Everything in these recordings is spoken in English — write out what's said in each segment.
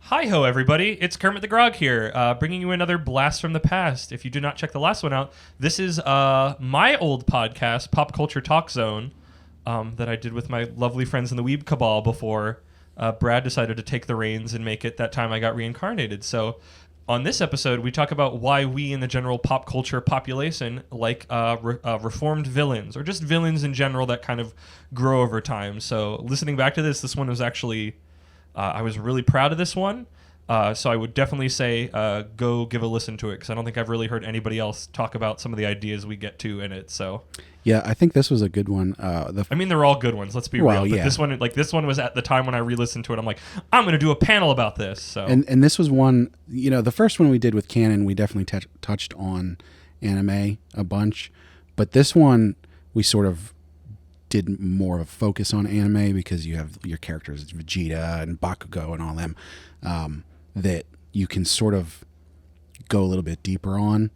Hi-ho, everybody. It's Kermit the Grog here, bringing you another blast from the past. If you did not check the last one out, this is my old podcast, Pop Culture Talk Zone, that I did with my lovely friends in the Weeb Cabal before Brad decided to take the reins and make it that time I got reincarnated. So on this episode, we talk about why we in the general pop culture population like reformed villains, or just villains in general that kind of grow over time. So listening back to this one was actually... I was really proud of this one, so I would definitely say go give a listen to it, because I don't think I've really heard anybody else talk about some of the ideas we get to in it. So, yeah, I think this was a good one. I mean, they're all good ones. Let's be real. But this one was at the time when I re-listened to it. I'm like, I'm going to do a panel about this. So, and this was one. You know, the first one we did with Canon, we definitely touched on anime a bunch, but this one we sort of did more of a focus on anime because you have your characters Vegeta and Bakugo and all them that you can sort of go a little bit deeper on.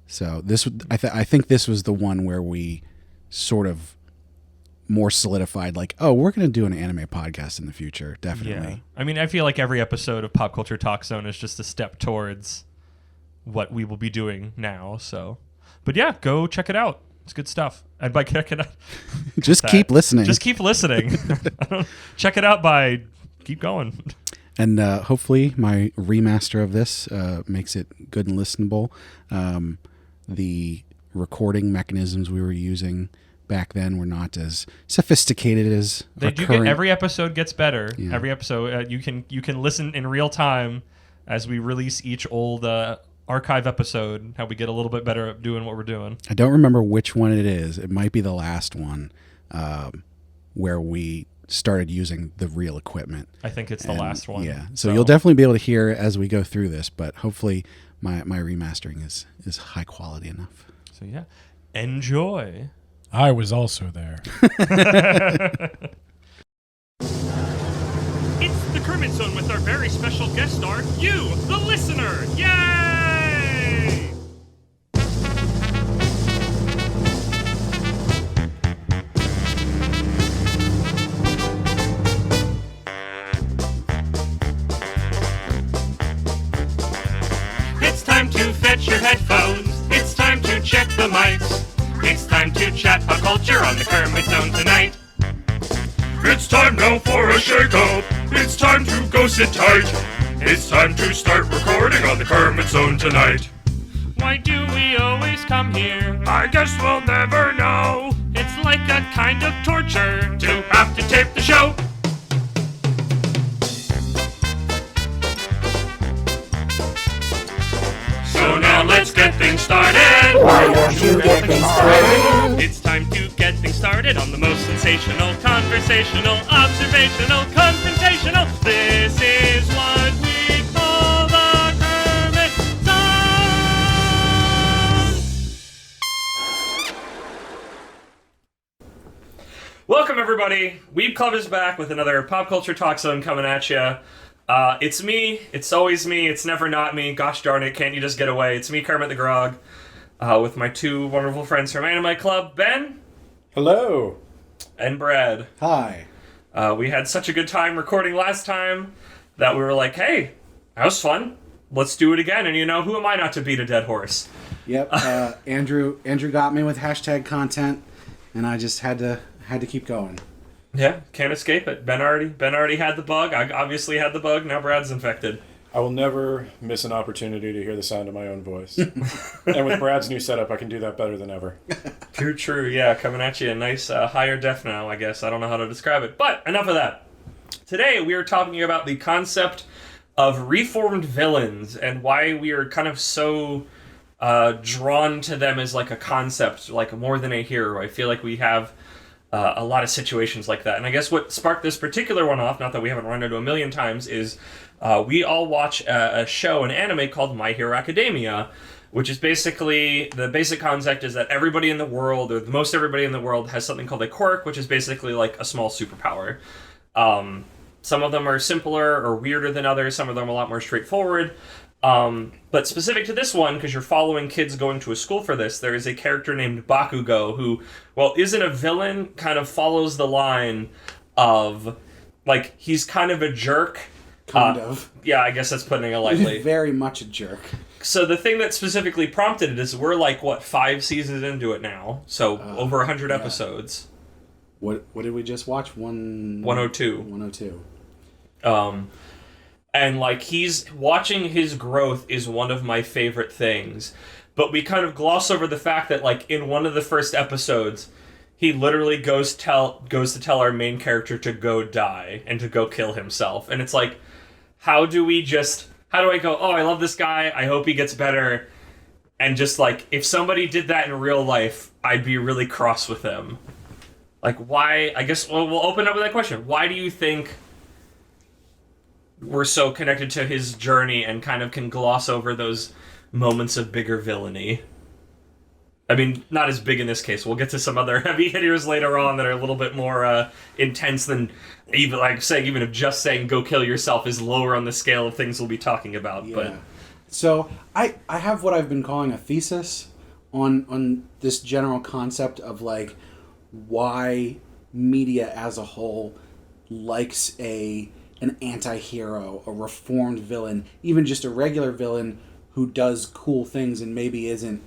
So this, I think this was the one where we sort of more solidified, like, oh, we're going to do an anime podcast in the future, definitely. Yeah. I mean, I feel like every episode of Pop Culture Talk Zone is just a step towards what we will be doing now. So, but yeah, go check it out. It's good stuff. And by check it out, just keep listening. Just keep listening. Check it out by keep going. And hopefully my remaster of this makes it good and listenable. The recording mechanisms we were using back then were not as sophisticated as they do. Every episode gets better. Yeah. Every episode you can listen in real time as we release each old archive episode, how we get a little bit better at doing what we're doing. I don't remember which one it is. It might be the last one where we started using the real equipment. I think it's the last one. Yeah. So you'll definitely be able to hear as we go through this, but hopefully my remastering is high quality enough. So yeah, enjoy. I was also there. It's the Kermit Zone with our very special guest star, you, the listener. Yay! It's time to fetch your headphones. It's time to check the mics. It's time to chat pop culture on the Kermit Zone tonight. It's time now for a shake-up. It's time to go sit tight. It's time to start recording on the Kermit Zone tonight. Why do we always come here? I guess we'll never know. It's like a kind of torture to have to tape the show. So now let's get things started. Why don't you get things started? It's time to get things started on the most sensational, conversational, observational, confrontational. This is what we call the Kermit Zone. Welcome, everybody. Weeb Club is back with another Pop Culture Talk Zone coming at you. It's me. It's always me. It's never not me. Gosh darn it, can't you just get away? It's me, Kermit the Grog, with my two wonderful friends from Anime Club, Ben. Hello. And Brad. Hi. We had such a good time recording last time that we were like, hey, that was fun. Let's do it again. And you know, who am I not to beat a dead horse? Yep. Andrew got me with hashtag content, and I just had to keep going. Yeah, can't escape it. Ben already had the bug. I obviously had the bug. Now Brad's infected. I will never miss an opportunity to hear the sound of my own voice. And with Brad's new setup, I can do that better than ever. True. Yeah, coming at you a nice higher def now, I guess. I don't know how to describe it. But enough of that. Today we are talking about the concept of reformed villains and why we are kind of so drawn to them as like a concept, like more than a hero. I feel like we have a lot of situations like that. And I guess what sparked this particular one off, not that we haven't run into a million times, is we all watch a show, an anime called My Hero Academia, which is basically, the basic concept is that everybody in the world, or most everybody in the world, has something called a quirk, which is basically like a small superpower. Some of them are simpler or weirder than others. Some of them are a lot more straightforward. But specific to this one, because you're following kids going to a school for this, there is a character named Bakugo who, well, isn't a villain, kind of follows the line of, like, he's kind of a jerk, Kind of. Yeah, I guess that's putting it lightly. Very much a jerk. So the thing that specifically prompted it is we're like, 5 seasons into it now? So over 100 episodes. What did we just watch? 102. 102. And like watching his growth is one of my favorite things. But we kind of gloss over the fact that like in one of the first episodes, he literally goes to tell our main character to go die and to go kill himself. And it's like, how do I go, oh, I love this guy, I hope he gets better, and just like, if somebody did that in real life, I'd be really cross with them. Like, why? I guess we'll open up with that question. Why do you think we're so connected to his journey and kind of can gloss over those moments of bigger villainy? I mean, not as big in this case. We'll get to some other heavy hitters later on that are a little bit more intense than even if just saying go kill yourself is lower on the scale of things we'll be talking about. Yeah. But so I have what I've been calling a thesis on this general concept of like why media as a whole likes an anti-hero, a reformed villain, even just a regular villain who does cool things and maybe isn't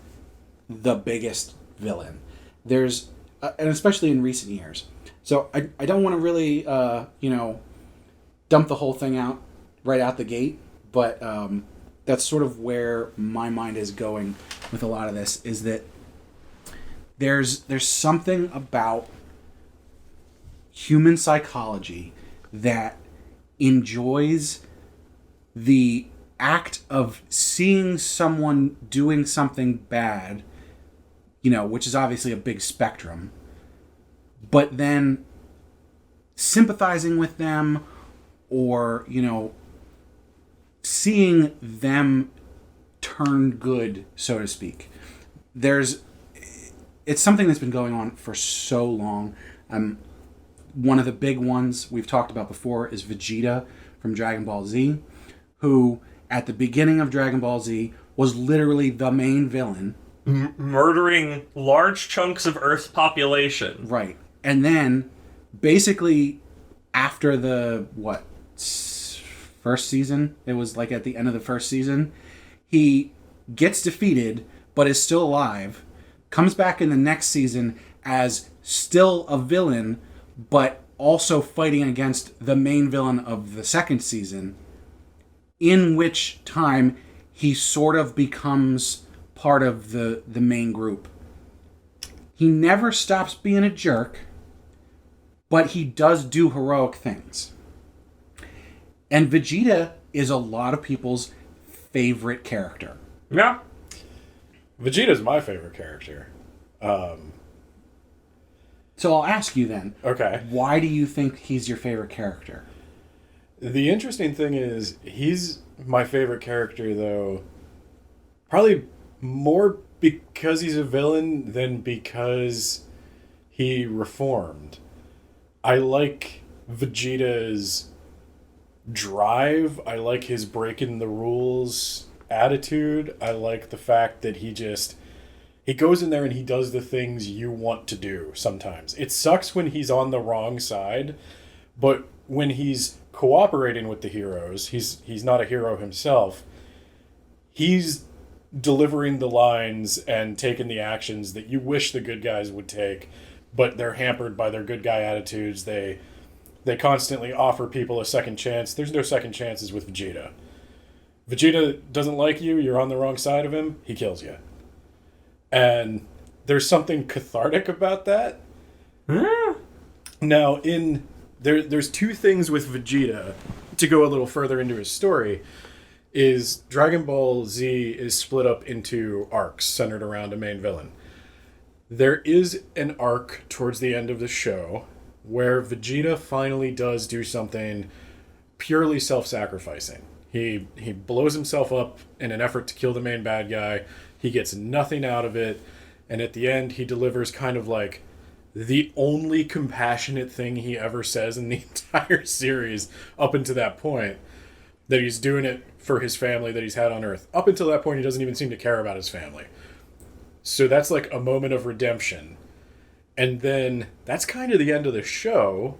the biggest villain. There's and especially in recent years. So I don't want to really dump the whole thing out right out the gate, but that's sort of where my mind is going with a lot of this, is that there's something about human psychology that enjoys the act of seeing someone doing something bad, which is obviously a big spectrum, but then sympathizing with them or, seeing them turn good, so to speak. It's something that's been going on for so long. One of the big ones we've talked about before is Vegeta from Dragon Ball Z, who at the beginning of Dragon Ball Z was literally the main villain. Murdering large chunks of Earth's population. Right. And then, basically, after the, first season? It was like at the end of the first season. He gets defeated, but is still alive. Comes back in the next season as still a villain, but also fighting against the main villain of the second season. In which time, he sort of becomes part of the main group. He never stops being a jerk, but he does do heroic things. And Vegeta is a lot of people's favorite character. Yeah. Vegeta's my favorite character. So I'll ask you then. Okay. Why do you think he's your favorite character? The interesting thing is, he's my favorite character, though, probably more because he's a villain than because he reformed. I like Vegeta's drive. I like his breaking the rules attitude. I like the fact that he goes in there and he does the things you want to do sometimes. It sucks when he's on the wrong side, but when he's cooperating with the heroes, he's not a hero himself. He's delivering the lines and taking the actions that you wish the good guys would take, but they're hampered by their good guy attitudes. They constantly offer people a second chance. There's no second chances with Vegeta. Vegeta doesn't like you, you're on the wrong side of him, he kills you. And there's something cathartic about that. Now, there's two things with Vegeta, to go a little further into his story, is Dragon Ball Z is split up into arcs centered around a main villain. There is an arc towards the end of the show where Vegeta finally does do something purely self-sacrificing. He blows himself up in an effort to kill the main bad guy. He gets nothing out of it, and at the end he delivers kind of like the only compassionate thing he ever says in the entire series up until that point, that he's doing it for his family that he's had on Earth. Up until that point, he doesn't even seem to care about his family. So that's like a moment of redemption. And then that's kind of the end of the show.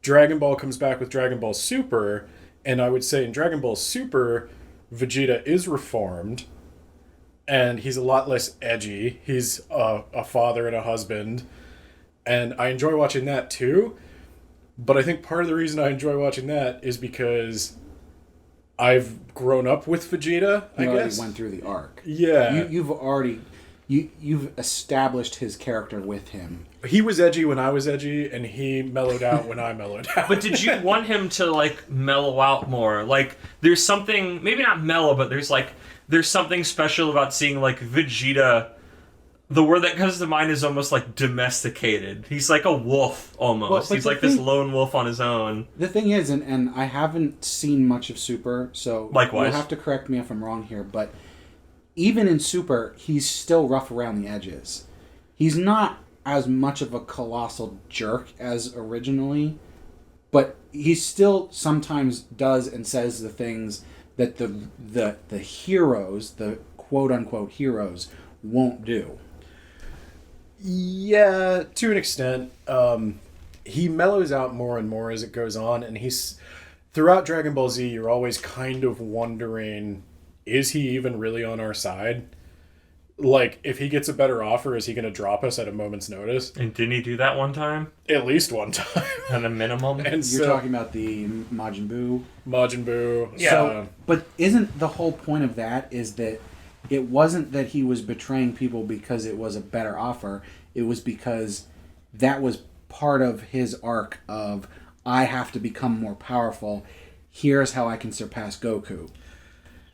Dragon Ball comes back with Dragon Ball Super, And I would say in Dragon Ball Super, Vegeta is reformed, and he's a lot less edgy. He's a father and a husband, and I enjoy watching that too. But I think part of the reason I enjoy watching that is because I've grown up with Vegeta, I guess. You went through the arc. Yeah. You've established his character with him. He was edgy when I was edgy, and he mellowed out when I mellowed out. But did you want him to, like, mellow out more? Like, there's something, maybe not mellow, but there's something special about seeing, like, Vegeta. The word that comes to mind is almost like domesticated. He's like a wolf, almost. Well, he's like this lone wolf on his own. The thing is, and I haven't seen much of Super, so Likewise. You'll have to correct me if I'm wrong here, but even in Super, he's still rough around the edges. He's not as much of a colossal jerk as originally, but he still sometimes does and says the things that the heroes, the quote-unquote heroes, won't do. Yeah, to an extent. He mellows out more and more as it goes on, and he's... Throughout Dragon Ball Z, you're always kind of wondering, is he even really on our side? Like, if he gets a better offer, is he going to drop us at a moment's notice? And didn't he do that one time? At least one time. At a minimum? And You're talking about the Majin Buu? Majin Buu. Yeah. So, but isn't the whole point of that is that it wasn't that he was betraying people because it was a better offer. It was because that was part of his arc of, I have to become more powerful. Here's how I can surpass Goku.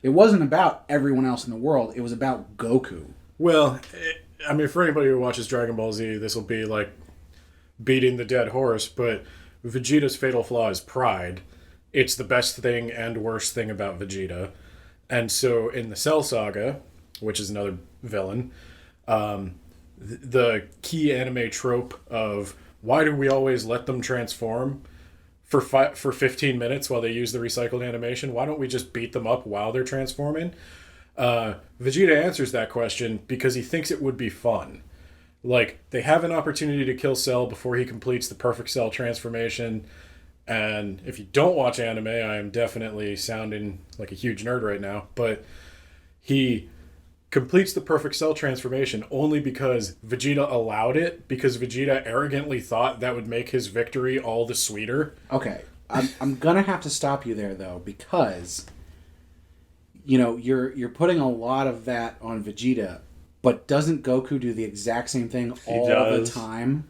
It wasn't about everyone else in the world. It was about Goku. Well, I mean, for anybody who watches Dragon Ball Z, this will be like beating the dead horse, but Vegeta's fatal flaw is pride. It's the best thing and worst thing about Vegeta. And so in the Cell Saga, which is another villain, the key anime trope of why do we always let them transform for 15 minutes while they use the recycled animation? Why don't we just beat them up while they're transforming? Vegeta answers that question because he thinks it would be fun. Like, they have an opportunity to kill Cell before he completes the perfect Cell transformation. And if you don't watch anime, I am definitely sounding like a huge nerd right now, but he completes the perfect Cell transformation only because Vegeta allowed it, because Vegeta arrogantly thought that would make his victory all the sweeter. Okay, I'm gonna have to stop you there though, because you know you're putting a lot of that on Vegeta, but doesn't Goku do the exact same thing all the time?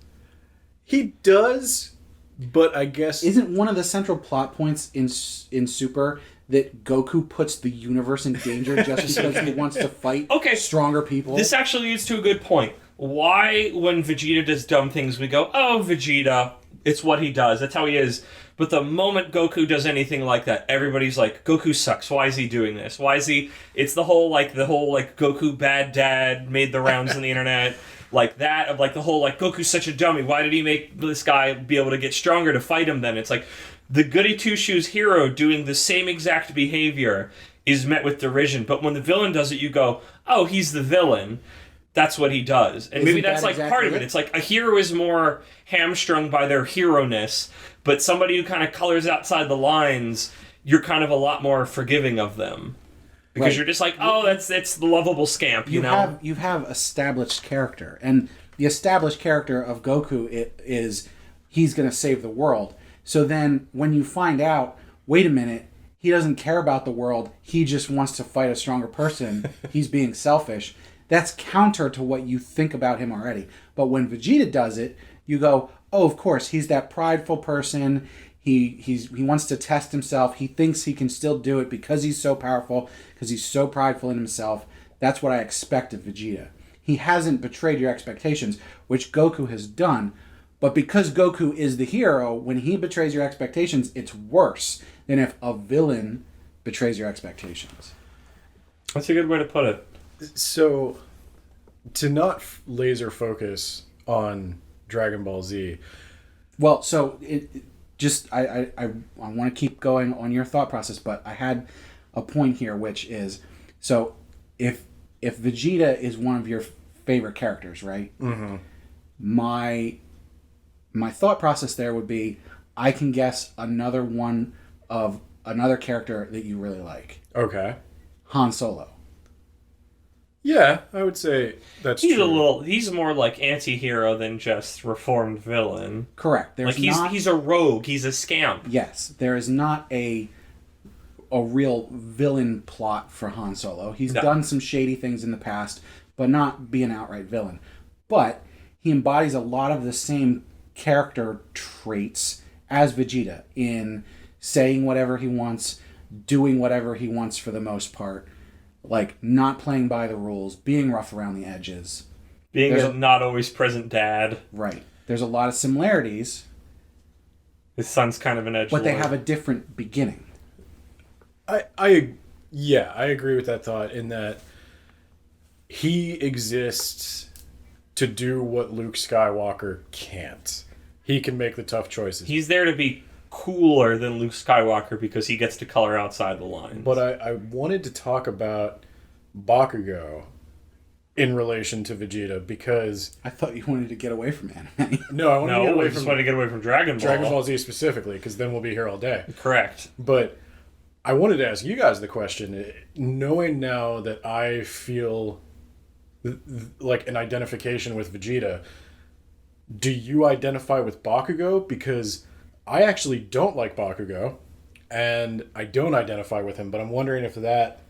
He does, but I guess isn't one of the central plot points in Super that Goku puts the universe in danger just because he wants to fight stronger people? This actually leads to a good point. Why, when Vegeta does dumb things, we go, oh, Vegeta, it's what he does, that's how he is. But the moment Goku does anything like that, everybody's like, Goku sucks, why is he doing this? Why is he... It's the whole Goku bad dad made the rounds on the internet, like that, of like the whole, like, Goku's such a dummy, why did he make this guy be able to get stronger to fight him then? It's like, the goody two-shoes hero doing the same exact behavior is met with derision, but when the villain does it, you go, oh, he's the villain. That's what he does. And maybe that's like part of it. It's like a hero is more hamstrung by their hero-ness, but somebody who kind of colors outside the lines, you're kind of a lot more forgiving of them. Because you're just like, oh, that's the lovable scamp, you know? You have established character, and the established character of Goku is he's going to save the world. So then when you find out, wait a minute, he doesn't care about the world, he just wants to fight a stronger person, he's being selfish, that's counter to what you think about him already. But when Vegeta does it, you go, oh, of course, he's that prideful person, he wants to test himself, he thinks he can still do it because he's so powerful, because he's so prideful in himself. That's what I expect of Vegeta. He hasn't betrayed your expectations, which Goku has done. But because Goku is the hero, when he betrays your expectations, it's worse than if a villain betrays your expectations. That's a good way to put it. So, to not laser focus on Dragon Ball Z. Well, so I want to keep going on your thought process, but I had a point here, which is, so if Vegeta is one of your favorite characters, right? Mm-hmm. My thought process there would be, I can guess another one of another character that you really like. Okay. Han Solo. Yeah, I would say that's true. He's more like anti-hero than just reformed villain. Correct. There's Like he's a rogue, he's a scamp. Yes, there is not a real villain plot for Han Solo. He's done some shady things in the past, but not be an outright villain. But he embodies a lot of the same character traits as Vegeta in saying whatever he wants, doing whatever he wants for the most part, like not playing by the rules, being rough around the edges. Being a not always present dad. Right. There's a lot of similarities. His son's kind of an edgelord. But they have a different beginning. I agree with that thought in that he exists to do what Luke Skywalker can't. He can make the tough choices. He's there to be cooler than Luke Skywalker because he gets to color outside the lines. But I wanted to talk about Bakugo in relation to Vegeta because... I thought you wanted to get away from anime. No, I wanted to get away from... wanted to get away from Dragon Ball. Dragon Ball Z specifically, because then we'll be here all day. Correct. But I wanted to ask you guys the question, knowing now that I feel like an identification with Vegeta, do you identify with Bakugo? Because I actually don't like Bakugo, and I don't identify with him, but I'm wondering if that...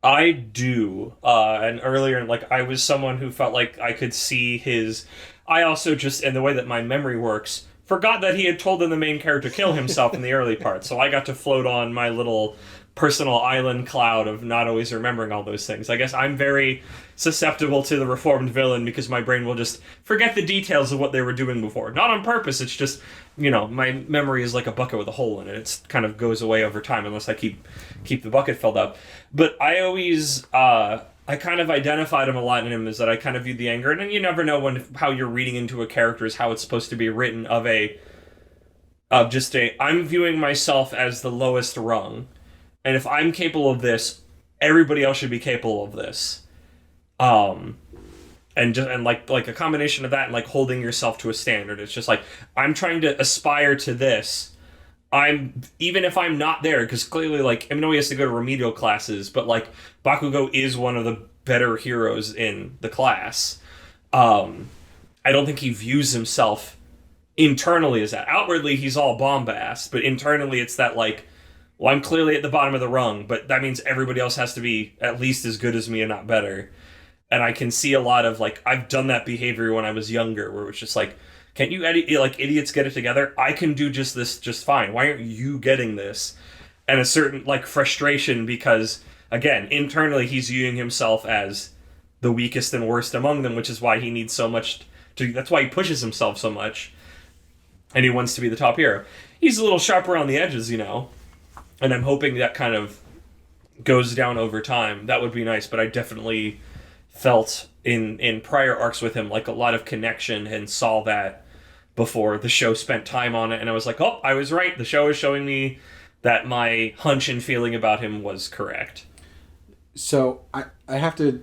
I do. And earlier, like, I was someone who felt like I could see his... I also just, in the way that my memory works, forgot that he had told the main character to kill himself in the early part, so I got to float on my little personal island cloud of not always remembering all those things. I guess I'm very susceptible to the reformed villain because my brain will just forget the details of what they were doing before. Not on purpose, it's just, my memory is like a bucket with a hole in it. It kind of goes away over time unless I keep the bucket filled up. But I always... I kind of identified him a lot in him is that I kind of viewed the anger, and you never know how you're reading into a character is how it's supposed to be written I'm viewing myself as the lowest rung, and if I'm capable of this, everybody else should be capable of this. And like a combination of that and like holding yourself to a standard. It's just like, I'm trying to aspire to this. Even if I'm not there, because clearly, like, I know he has to go to remedial classes, but, like, Bakugo is one of the better heroes in the class. I don't think he views himself internally as that. Outwardly, he's all bombast, but internally it's that, like, well, I'm clearly at the bottom of the rung, but that means everybody else has to be at least as good as me and not better. And I can see a lot of, like, I've done that behavior when I was younger, where it's just like, can't you, idiots get it together? I can do just this just fine. Why aren't you getting this? And a certain, like, frustration because, again, internally he's viewing himself as the weakest and worst among them, which is why he needs so much that's why he pushes himself so much. And he wants to be the top hero. He's a little sharp around the edges, and I'm hoping that kind of goes down over time. That would be nice, but I definitely felt in prior arcs with him, like, a lot of connection and saw that before the show spent time on it, and I was like, oh, I was right. The show is showing me that my hunch and feeling about him was correct. So I have to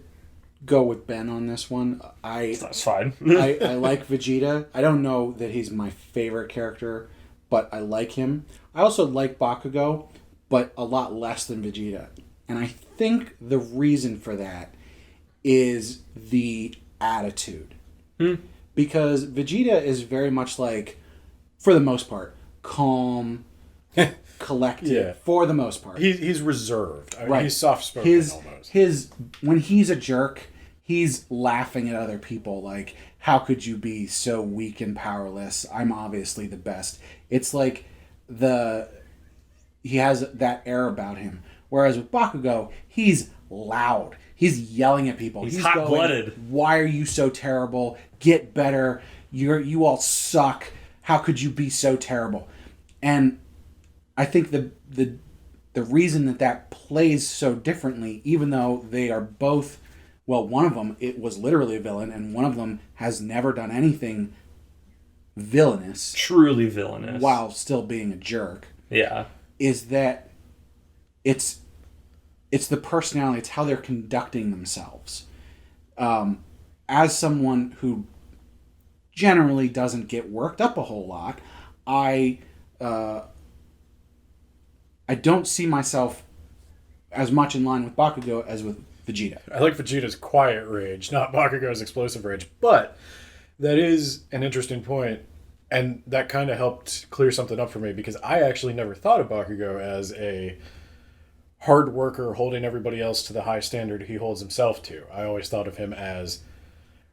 go with Ben on this one. That's fine. I like Vegeta. I don't know that he's my favorite character, but I like him. I also like Bakugo, but a lot less than Vegeta. And I think the reason for that is the attitude. Because Vegeta is very much like, for the most part, calm, collected, for the most part. He's reserved. I mean, right. He's soft-spoken almost. When he's a jerk, he's laughing at other people like, how could you be so weak and powerless? I'm obviously the best. It's like he has that air about him. Whereas with Bakugo, he's loud. He's yelling at people. He's hot-blooded. Why are you so terrible? Get better. You all suck. How could you be so terrible? And I think the reason that plays so differently, even though they are both, well, one of them, it was literally a villain, and one of them has never done anything villainous. Truly villainous. While still being a jerk. Yeah. Is that it's the personality, it's how they're conducting themselves. As someone who generally doesn't get worked up a whole lot, I I don't see myself as much in line with Bakugo as with Vegeta. I like Vegeta's quiet rage, not Bakugo's explosive rage. But that is an interesting point, and that kind of helped clear something up for me, because I actually never thought of Bakugo as a hard worker holding everybody else to the high standard he holds himself to. I always thought of him as,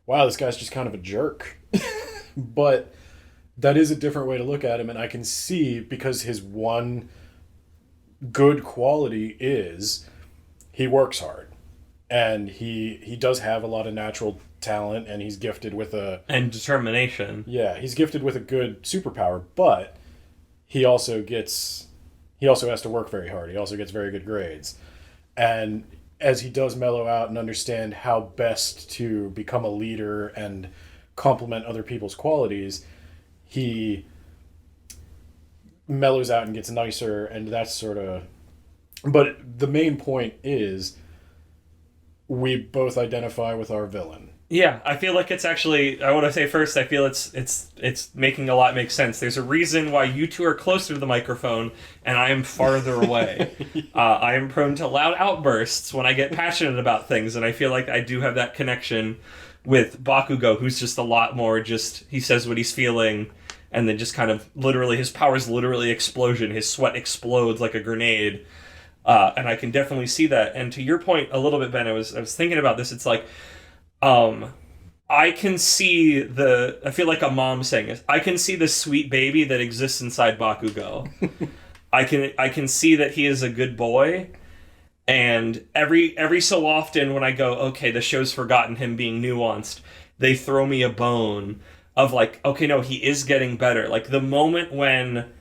wow, this guy's just kind of a jerk. But that is a different way to look at him, and I can see, because his one good quality is he works hard. And he does have a lot of natural talent, and he's gifted with and determination. Yeah, he's gifted with a good superpower, but he also has to work very hard. He also gets very good grades. And as he does mellow out and understand how best to become a leader and complement other people's qualities, he mellows out and gets nicer, and that's sort of... But the main point is we both identify with our villain. Yeah, I feel like it's actually, I want to say first, I feel it's making a lot make sense. There's a reason why you two are closer to the microphone and I am farther away. I am prone to loud outbursts when I get passionate about things, and I feel like I do have that connection with Bakugo, who's just a lot more just, he says what he's feeling, and then just kind of literally, his power is literally explosion. His sweat explodes like a grenade. And I can definitely see that. And to your point a little bit, Ben, I was thinking about this. It's like, I can see I feel like a mom saying this, I can see the sweet baby that exists inside Bakugo. I can see that he is a good boy. And every so often when I go, okay, the show's forgotten him being nuanced, they throw me a bone of like, okay, no, he is getting better. Like the moment when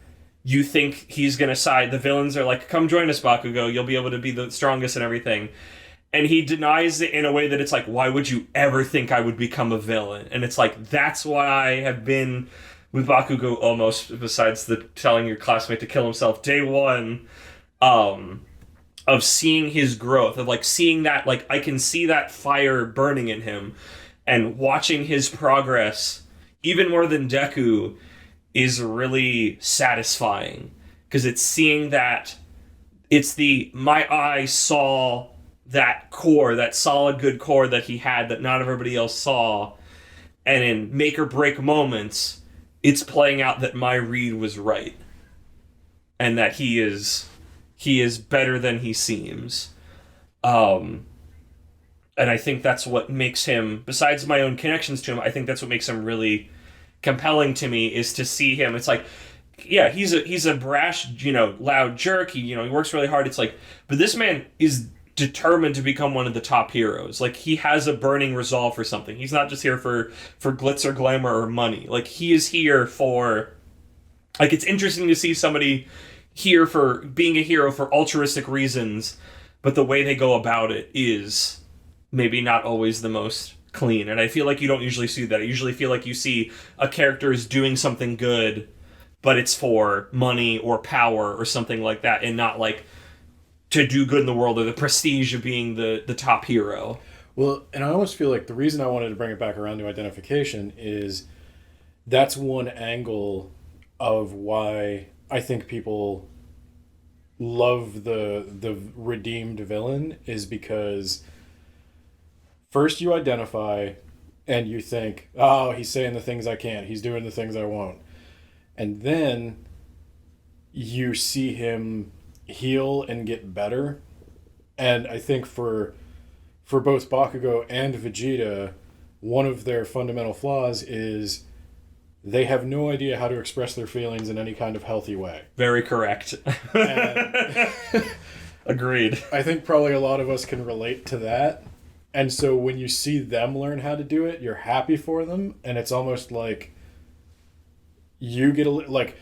you think he's going to side, the villains are like, come join us, Bakugo, you'll be able to be the strongest and everything. And he denies it in a way that it's like, why would you ever think I would become a villain? And it's like, that's why I have been with Bakugo almost, besides the telling your classmate to kill himself, day one, of seeing his growth, of like seeing that, like I can see that fire burning in him, and watching his progress, even more than Deku, is really satisfying. Because it's seeing that, it's my eye saw that core, that solid good core that he had that not everybody else saw, and in make or break moments, it's playing out that my read was right. And that he is better than he seems. And I think that's what makes him, besides my own connections to him, I think that's what makes him really compelling to me, is to see him. It's like, yeah, he's a brash, loud jerk. He works really hard. It's like, but this man is determined to become one of the top heroes. Like, he has a burning resolve for something. He's not just here for glitz or glamour or money. Like, he is here for, like, it's interesting to see somebody here for being a hero for altruistic reasons, but the way they go about it is maybe not always the most clean. And I feel like you don't usually see that. I usually feel like you see a character is doing something good, but it's for money or power or something like that, and not like to do good in the world or the prestige of being the top hero. Well, and I almost feel like the reason I wanted to bring it back around to identification is that's one angle of why I think people love the redeemed villain, is because first you identify and you think, oh, he's saying the things I can't, he's doing the things I won't. And then you see him heal and get better. And I think for both Bakugo and Vegeta, one of their fundamental flaws is they have no idea how to express their feelings in any kind of healthy way. Very correct. Agreed. I think probably a lot of us can relate to that. And so when you see them learn how to do it, you're happy for them. And it's almost like you get like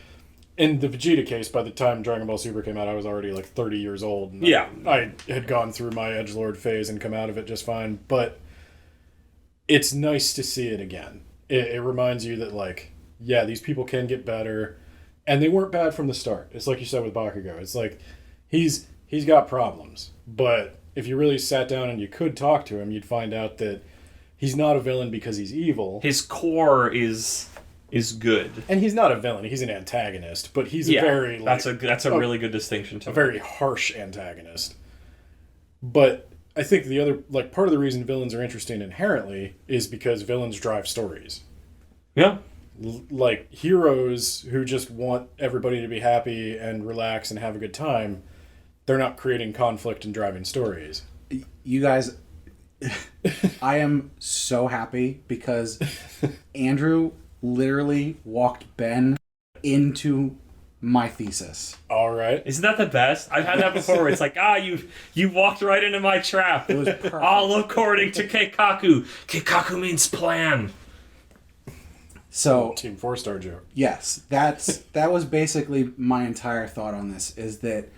in the Vegeta case, by the time Dragon Ball Super came out, I was already like 30 years old. And yeah. I had gone through my edgelord phase and come out of it just fine. But it's nice to see it again. It reminds you that, like, yeah, these people can get better, and they weren't bad from the start. It's like you said with Bakugo. It's like he's got problems, but if you really sat down and you could talk to him, you'd find out that he's not a villain because he's evil. His core is is good. And he's not a villain; he's an antagonist. But he's a very that's a really good distinction to a very harsh antagonist. But I think the other part of the reason villains are interesting inherently is because villains drive stories. Yeah. Like heroes who just want everybody to be happy and relax and have a good time, they're not creating conflict and driving stories. You guys, I am so happy because Andrew literally walked Ben into my thesis. All right. Isn't that the best? I've had that before where it's like, you walked right into my trap. It was perfect. All according to Keikaku. Keikaku means plan. So Team 4-star joke. yes, that was basically my entire thought on this, is that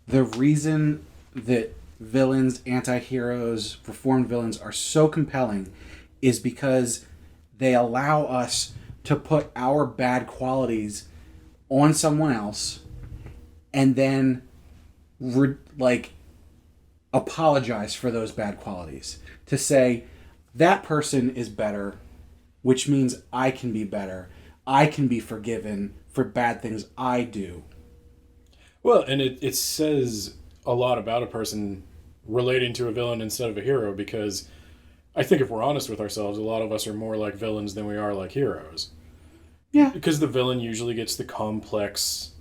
the reason that villains, anti-heroes, reformed villains are so compelling is because they allow us to put our bad qualities on someone else and then apologize for those bad qualities. To say, that person is better, which means I can be better. I can be forgiven for bad things I do. Well, and it says a lot about a person relating to a villain instead of a hero, because I think if we're honest with ourselves, a lot of us are more like villains than we are like heroes. Yeah. Because the villain usually gets the complex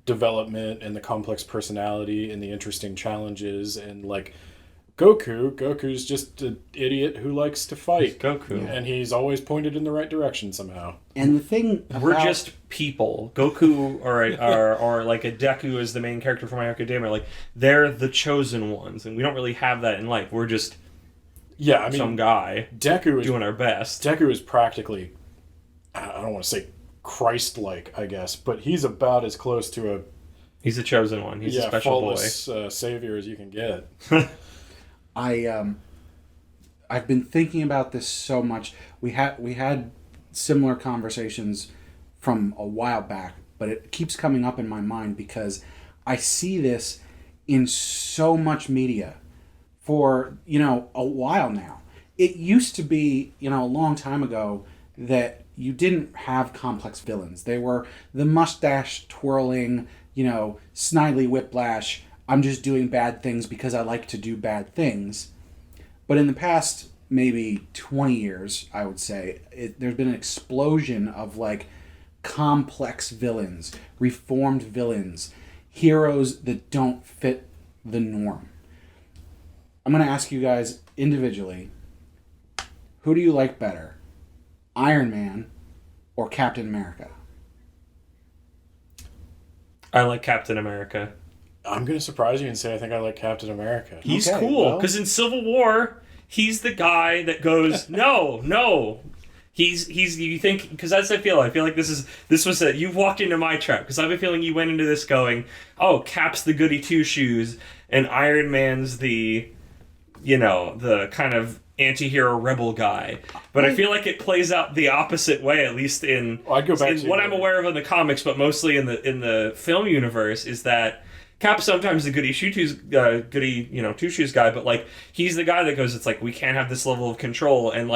development and the complex personality and the interesting challenges, and Goku's just an idiot who likes to fight. Goku. And he's always pointed in the right direction somehow. And the thing We're just people. Goku or like a Deku is the main character from My Hero Academia. Like, they're the chosen ones, and we don't really have that in life. We're just some guy Deku is doing our best. Deku is practically, I don't want to say Christ-like, I guess, but he's about as close to He's a chosen one. He's a special boy. faultless savior as you can get. I've been thinking about this so much. We had similar conversations from a while back, but it keeps coming up in my mind because I see this in so much media for, a while now. It used to be, a long time ago that you didn't have complex villains. They were the mustache twirling, snidely whiplash, I'm just doing bad things because I like to do bad things. But in the past maybe 20 years, I would say, there's been an explosion of complex villains, reformed villains, heroes that don't fit the norm. I'm going to ask you guys individually, who do you like better? Iron Man or Captain America? I like Captain America. I'm going to surprise you and say I think I like Captain America. He's Okay, cool, well. because in Civil War, he's the guy that goes, no. He's you think, because that's I feel like this was you've walked into my trap, because I have a feeling you went into this going, oh, Cap's the goody two shoes, and Iron Man's the kind of anti-hero rebel guy. But I feel like it plays out the opposite way, at least in I'd go back in to what I'm aware of in the comics, but mostly in the film universe, is that Cap's sometimes the goody two shoes guy, but he's the guy that goes, it's we can't have this level of control, and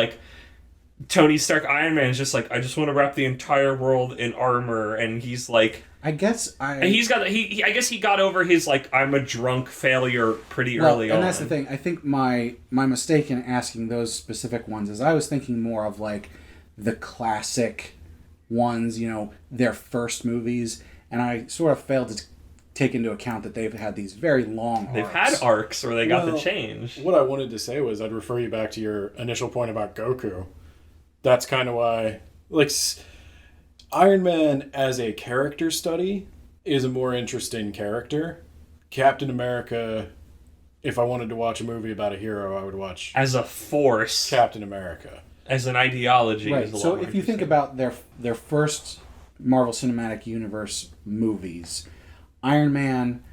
Tony Stark Iron Man is just I just want to wrap the entire world in armor, and he's I guess I guess he got over his I'm a drunk failure pretty early on. And that's the thing. I think my mistake in asking those specific ones is I was thinking more of the classic ones, their first movies, and I sort of failed to take into account that they've had these very long arcs. They've had arcs where they got the change. What I wanted to say was I'd refer you back to your initial point about Goku. That's kind of why, Iron Man as a character study is a more interesting character. Captain America, if I wanted to watch a movie about a hero, I would watch As a force. Captain America. As an ideology. Right. Is a lot So more if you think about their first Marvel Cinematic Universe movies, Iron Man,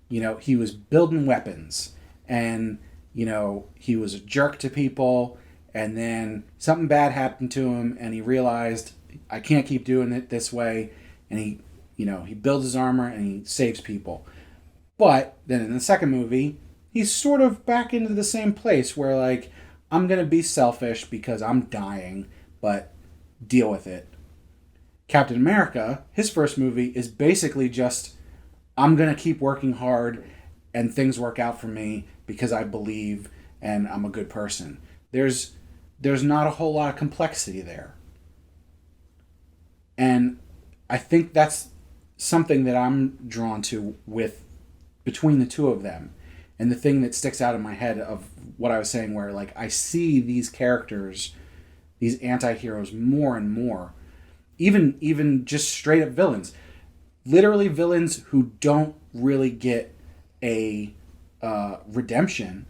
he was building weapons, and he was a jerk to people, and then something bad happened to him, and he realized, I can't keep doing it this way, and he builds his armor and he saves people. But then in the second movie, he's sort of back into the same place where I'm gonna be selfish because I'm dying, but deal with it. Captain America, his first movie, is basically just, I'm going to keep working hard and things work out for me because I believe and I'm a good person. There's not a whole lot of complexity there. And I think that's something that I'm drawn to with between the two of them. And the thing that sticks out in my head of what I was saying, where like I see these characters, these anti-heroes more and more, even just straight up villains, literally villains who don't really get a redemption,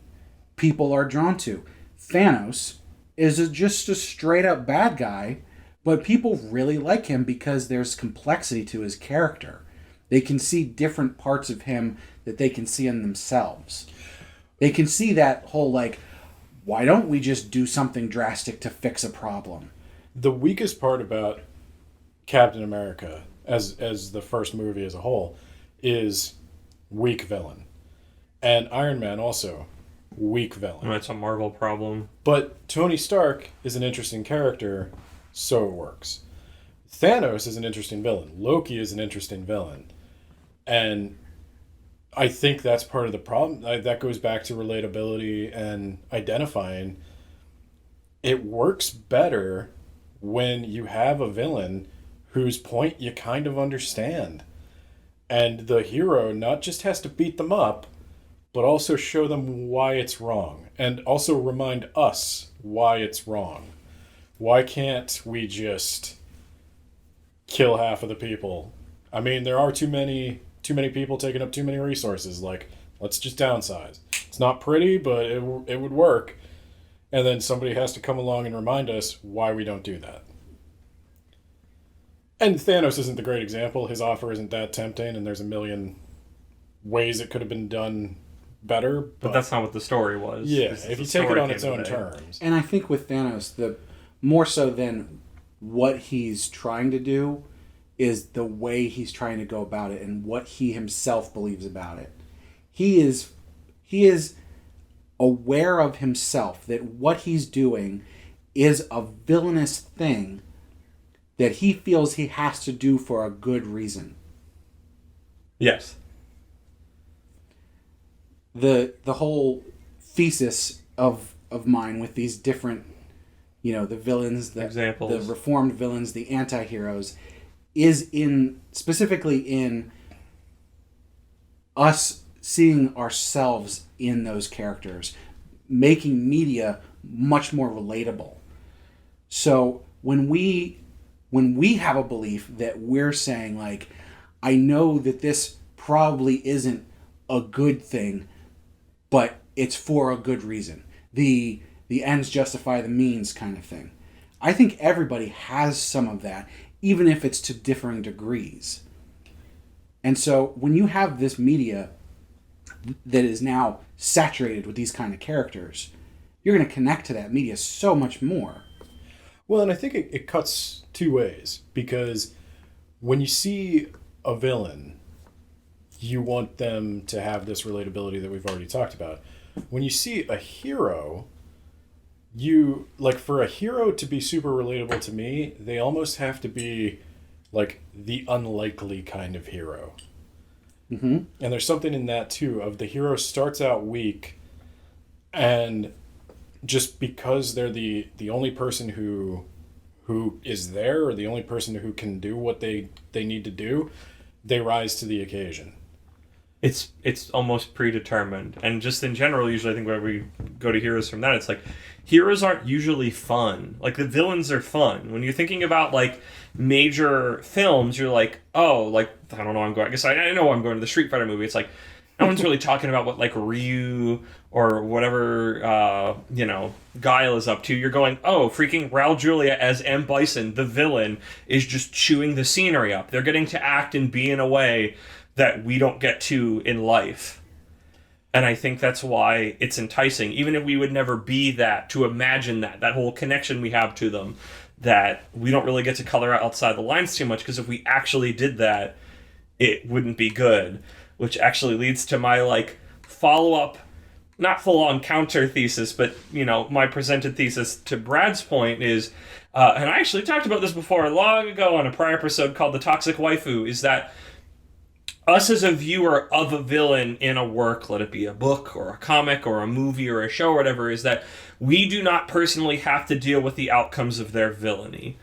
people are drawn to. Thanos is just a straight up bad guy, but people really like him because there's complexity to his character. They can see different parts of him that they can see in themselves. They can see that whole, like, why don't we just do something drastic to fix a problem? The weakest part about Captain America, as the first movie as a whole, is weak villain. And Iron Man also, weak villain. That's a Marvel problem. But Tony Stark is an interesting character, so it works. Thanos is an interesting villain. Loki is an interesting villain. And I think that's part of the problem. That goes back to relatability and identifying. It works better when you have a villain whose point you kind of understand. And the hero not just has to beat them up, but also show them why it's wrong. And also remind us why it's wrong. Why can't we just kill half of the people? I mean, there are too many people taking up too many resources. Like, let's just downsize. It's not pretty, but it would work. And then somebody has to come along and remind us why we don't do that. And Thanos isn't the great example. His offer isn't that tempting, and there's a million ways it could have been done better. But that's not what the story was. Yeah, if you take it on its own terms. And I think with Thanos, the more so than what he's trying to do is the way he's trying to go about it and what he himself believes about it. He is aware of himself that what he's doing is a villainous thing that he feels he has to do for a good reason. Yes. The whole thesis of mine with these different, the villains, examples, the reformed villains, the anti-heroes, is specifically in us seeing ourselves in those characters, making media much more relatable. So when we have a belief that we're saying, like, I know that this probably isn't a good thing, but it's for a good reason. The ends justify the means kind of thing. I think everybody has some of that, even if it's to differing degrees. And so when you have this media that is now saturated with these kind of characters, you're going to connect to that media so much more. Well, and I think it cuts two ways, because when you see a villain, you want them to have this relatability that we've already talked about. When you see a hero, for a hero to be super relatable to me, they almost have to be like the unlikely kind of hero. Mm-hmm. And there's something in that too, of the hero starts out weak, and just because they're the only person who is there, or the only person who can do what they need to do, they rise to the occasion. It's almost predetermined. And just in general, usually I think where we go to heroes from that, it's like, heroes aren't usually fun. Like, the villains are fun. When you're thinking about, like, major films, you're like, oh, like, I don't know, I know I'm going to the Street Fighter movie. It's like, no one's really talking about what, like, Ryu or whatever, Guile is up to. You're going, oh, freaking Raul Julia as M. Bison, the villain, is just chewing the scenery up. They're getting to act and be in a way that we don't get to in life. And I think that's why it's enticing, even if we would never be that, to imagine that whole connection we have to them, that we don't really get to color outside the lines too much, because if we actually did that, it wouldn't be good. Which actually leads to my, like, follow-up not full-on counter thesis, but, my presented thesis to Brad's point is, and I actually talked about this before long ago on a prior episode called The Toxic Waifu, is that us as a viewer of a villain in a work, let it be a book or a comic or a movie or a show or whatever, is that we do not personally have to deal with the outcomes of their villainy.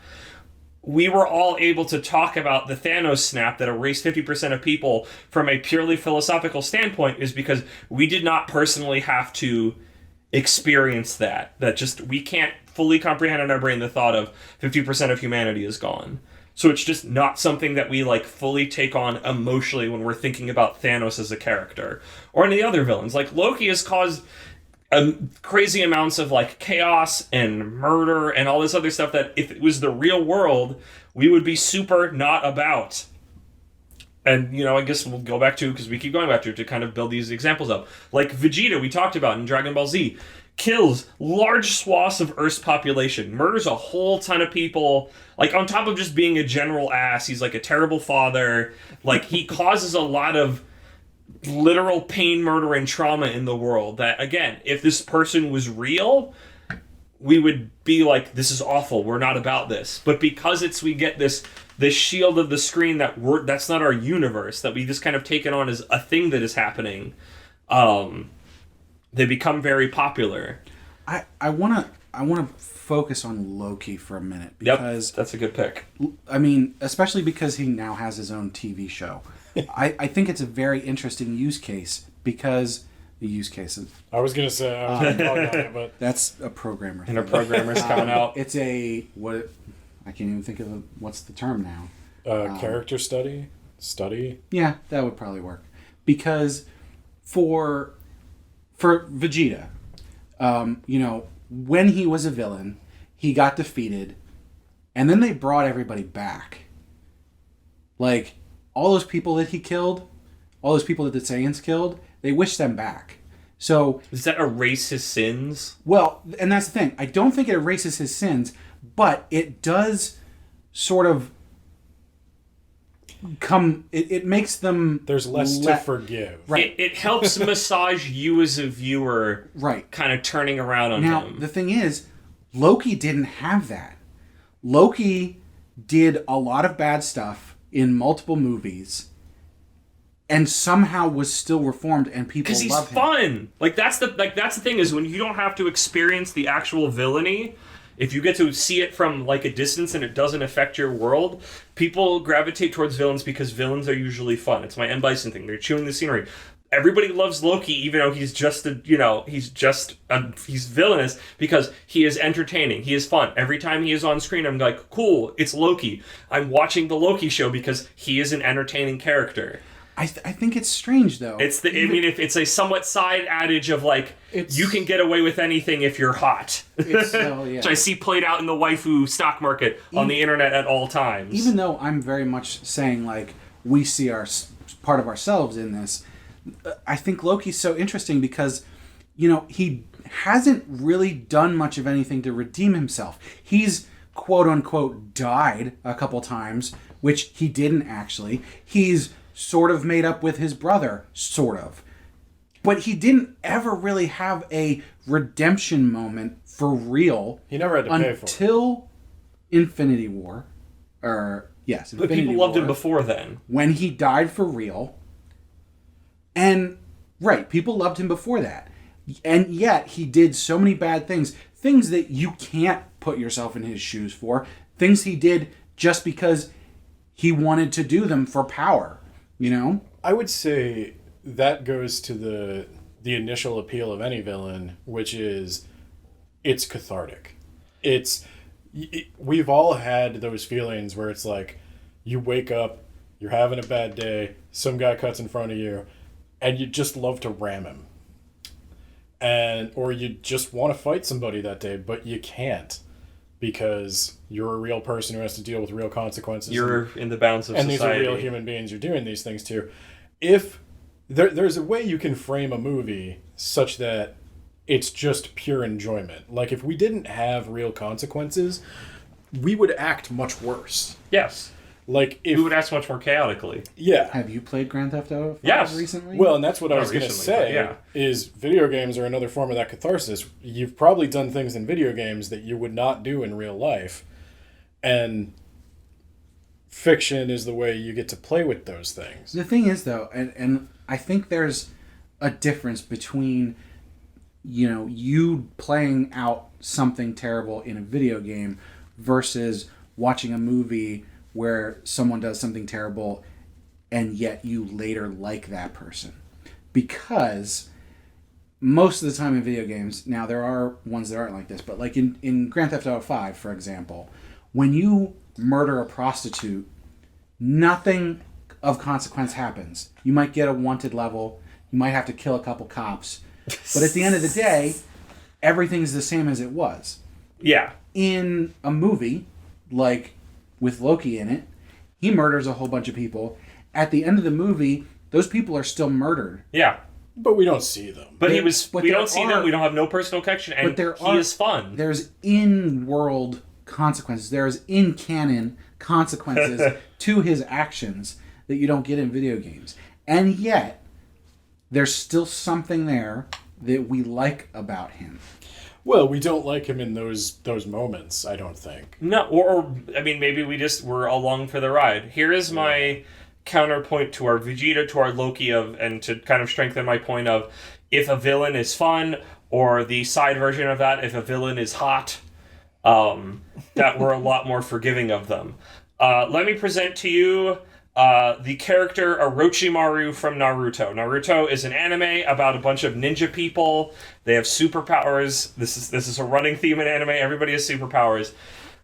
We were all able to talk about the Thanos snap that erased 50% of people from a purely philosophical standpoint is because we did not personally have to experience that. That just, we can't fully comprehend in our brain the thought of 50% of humanity is gone. So it's just not something that we fully take on emotionally when we're thinking about Thanos as a character. Or any other villains. Loki has caused crazy amounts of chaos and murder and all this other stuff that if it was the real world, we would be super not about. And, I guess we'll go back to, because we keep going back to kind of build these examples up. Vegeta, we talked about in Dragon Ball Z, kills large swaths of Earth's population, murders a whole ton of people, on top of just being a general ass, he's a terrible father, he causes a lot of literal pain, murder, and trauma in the world that, again, if this person was real, we would be this is awful, we're not about this. But because we get this shield of the screen that's not our universe, that we just kind of take it on as a thing that is happening, they become very popular. I wanna focus on Loki for a minute because that's a good pick. I mean, especially because he now has his own TV show. I think it's a very interesting use case because the use cases. I was gonna say I was gonna talk about it, but that's a programmer. And a programmer's coming out. It's I can't even think of what's the term now. Character study. Yeah, that would probably work because for Vegeta, when he was a villain, he got defeated, and then they brought everybody back. All those people that he killed, all those people that the Saiyans killed, they wish them back. So does that erase his sins? Well, and that's the thing. I don't think it erases his sins, but it does sort of it makes them... There's less to forgive. Right. It helps massage you as a viewer, right, kind of turning around on now, him. Now, the thing is, Loki didn't have that. Loki did a lot of bad stuff in multiple movies and somehow was still reformed and people love him. Because he's fun. That's the thing is when you don't have to experience the actual villainy, if you get to see it from a distance and it doesn't affect your world, people gravitate towards villains because villains are usually fun. It's my M. Bison thing. They're chewing the scenery. Everybody loves Loki, even though he's he's villainous because he is entertaining. He is fun. Every time he is on screen, I'm cool, it's Loki. I'm watching the Loki show because he is an entertaining character. I think it's strange though. If it's a somewhat side adage of you can get away with anything if you're hot, yeah. Which I see played out in the waifu stock market on the internet at all times. Even though I'm very much saying we see our part of ourselves in this, I think Loki's so interesting because he hasn't really done much of anything to redeem himself. He's quote unquote died a couple times, which he didn't actually. He's sort of made up with his brother, sort of. But he didn't ever really have a redemption moment for real. He never had to pay for it. Until Infinity War. Yes, But people loved him before then. When he died for real. And, right, people loved him before that. And yet, he did so many bad things. Things that you can't put yourself in his shoes for. Things he did just because he wanted to do them for power. I would say that goes to the initial appeal of any villain, which is it's cathartic. We've all had those feelings where it's you wake up, you're having a bad day, some guy cuts in front of you, and you just love to ram him. Or you just want to fight somebody that day, but you can't because you're a real person who has to deal with real consequences. You're in the bounds of society. And these are real human beings you're doing these things to. If there's a way you can frame a movie such that it's just pure enjoyment. If we didn't have real consequences, we would act much worse. Yes. Like, if... We would ask much more chaotically. Yeah. Have you played Grand Theft Auto 5 Yes. recently? Well, and that's what I Not was going to recently, say, but yeah. is video games are another form of that catharsis. You've probably done things in video games that you would not do in real life. And fiction is the way you get to play with those things. The thing is, though, and I think there's a difference between, you playing out something terrible in a video game versus watching a movie where someone does something terrible and yet you later like that person. Because most of the time in video games, now there are ones that aren't like this, but like in Grand Theft Auto 5, for example, when you murder a prostitute, nothing of consequence happens. You might get a wanted level, you might have to kill a couple cops, but at the end of the day, everything's the same as it was. Yeah. In a movie, like with Loki in it, he murders a whole bunch of people. At the end of the movie, those people are still murdered. Yeah. But we don't see them. But we don't see them, we don't have no personal connection, and he is fun. There's in-world consequences. There's in-canon consequences to his actions that you don't get in video games. And yet, there's still something there that we like about him. Well, we don't like him in those moments, I don't think. No, or I mean, maybe we're along for the ride. Here is my counterpoint to our Vegeta, to our Loki and to kind of strengthen my point of, if a villain is fun, or the side version of that, if a villain is hot, that we're a lot more forgiving of them. Let me present to you the character Orochimaru from Naruto. Naruto is an anime about a bunch of ninja people. They have superpowers. This is a running theme in anime. Everybody has superpowers.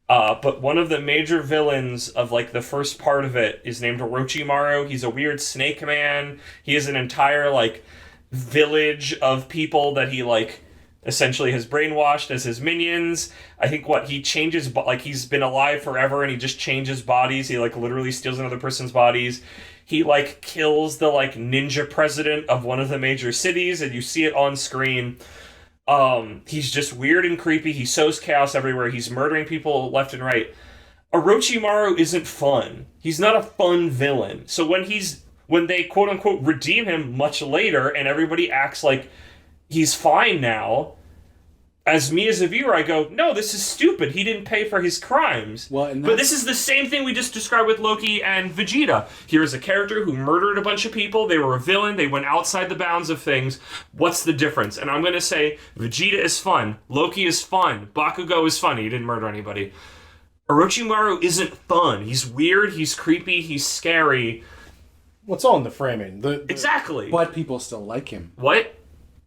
But one of the major villains of like the first part of it is named Orochimaru. He's a weird snake man. He has an entire like village of people that he like essentially has brainwashed as his minions. I think he changes, like he's been alive forever and he just changes bodies. He like literally steals another person's bodies. He like kills the like ninja president of one of the major cities, and you see it on screen. He's just weird and creepy. He sows chaos everywhere. He's murdering people left and right. Orochimaru isn't fun. He's not a fun villain. So when they quote unquote redeem him much later and everybody acts like he's fine now, as a viewer, I go, no, this is stupid. He didn't pay for his crimes. But this is the same thing we just described with Loki and Vegeta. Here's a character who murdered a bunch of people. They were a villain. They went outside the bounds of things. What's the difference? And I'm going to say Vegeta is fun. Loki is fun. Bakugo is fun. He didn't murder anybody. Orochimaru isn't fun. He's weird. He's creepy. He's scary. Well, it's all in the framing. Exactly. But people still like him. What?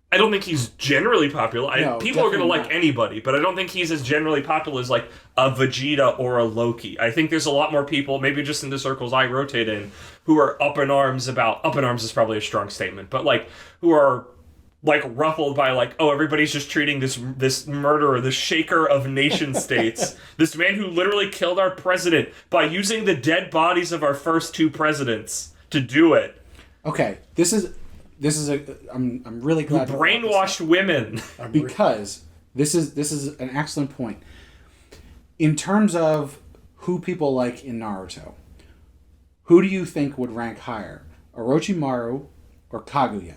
I don't think he's generally popular. People are going to like anybody, but I don't think he's as generally popular as like a Vegeta or a Loki. I think there's a lot more people, maybe just in the circles I rotate in, who are up in arms is probably a strong statement, but like who are like ruffled by like, oh, everybody's just treating this murderer, this shaker of nation states, this man who literally killed our president by using the dead bodies of our first two presidents to do it. Okay, this is I'm really glad you brainwashed women, because this is an excellent point in terms of who people like in Naruto. Who do you think would rank higher, Orochimaru or Kaguya?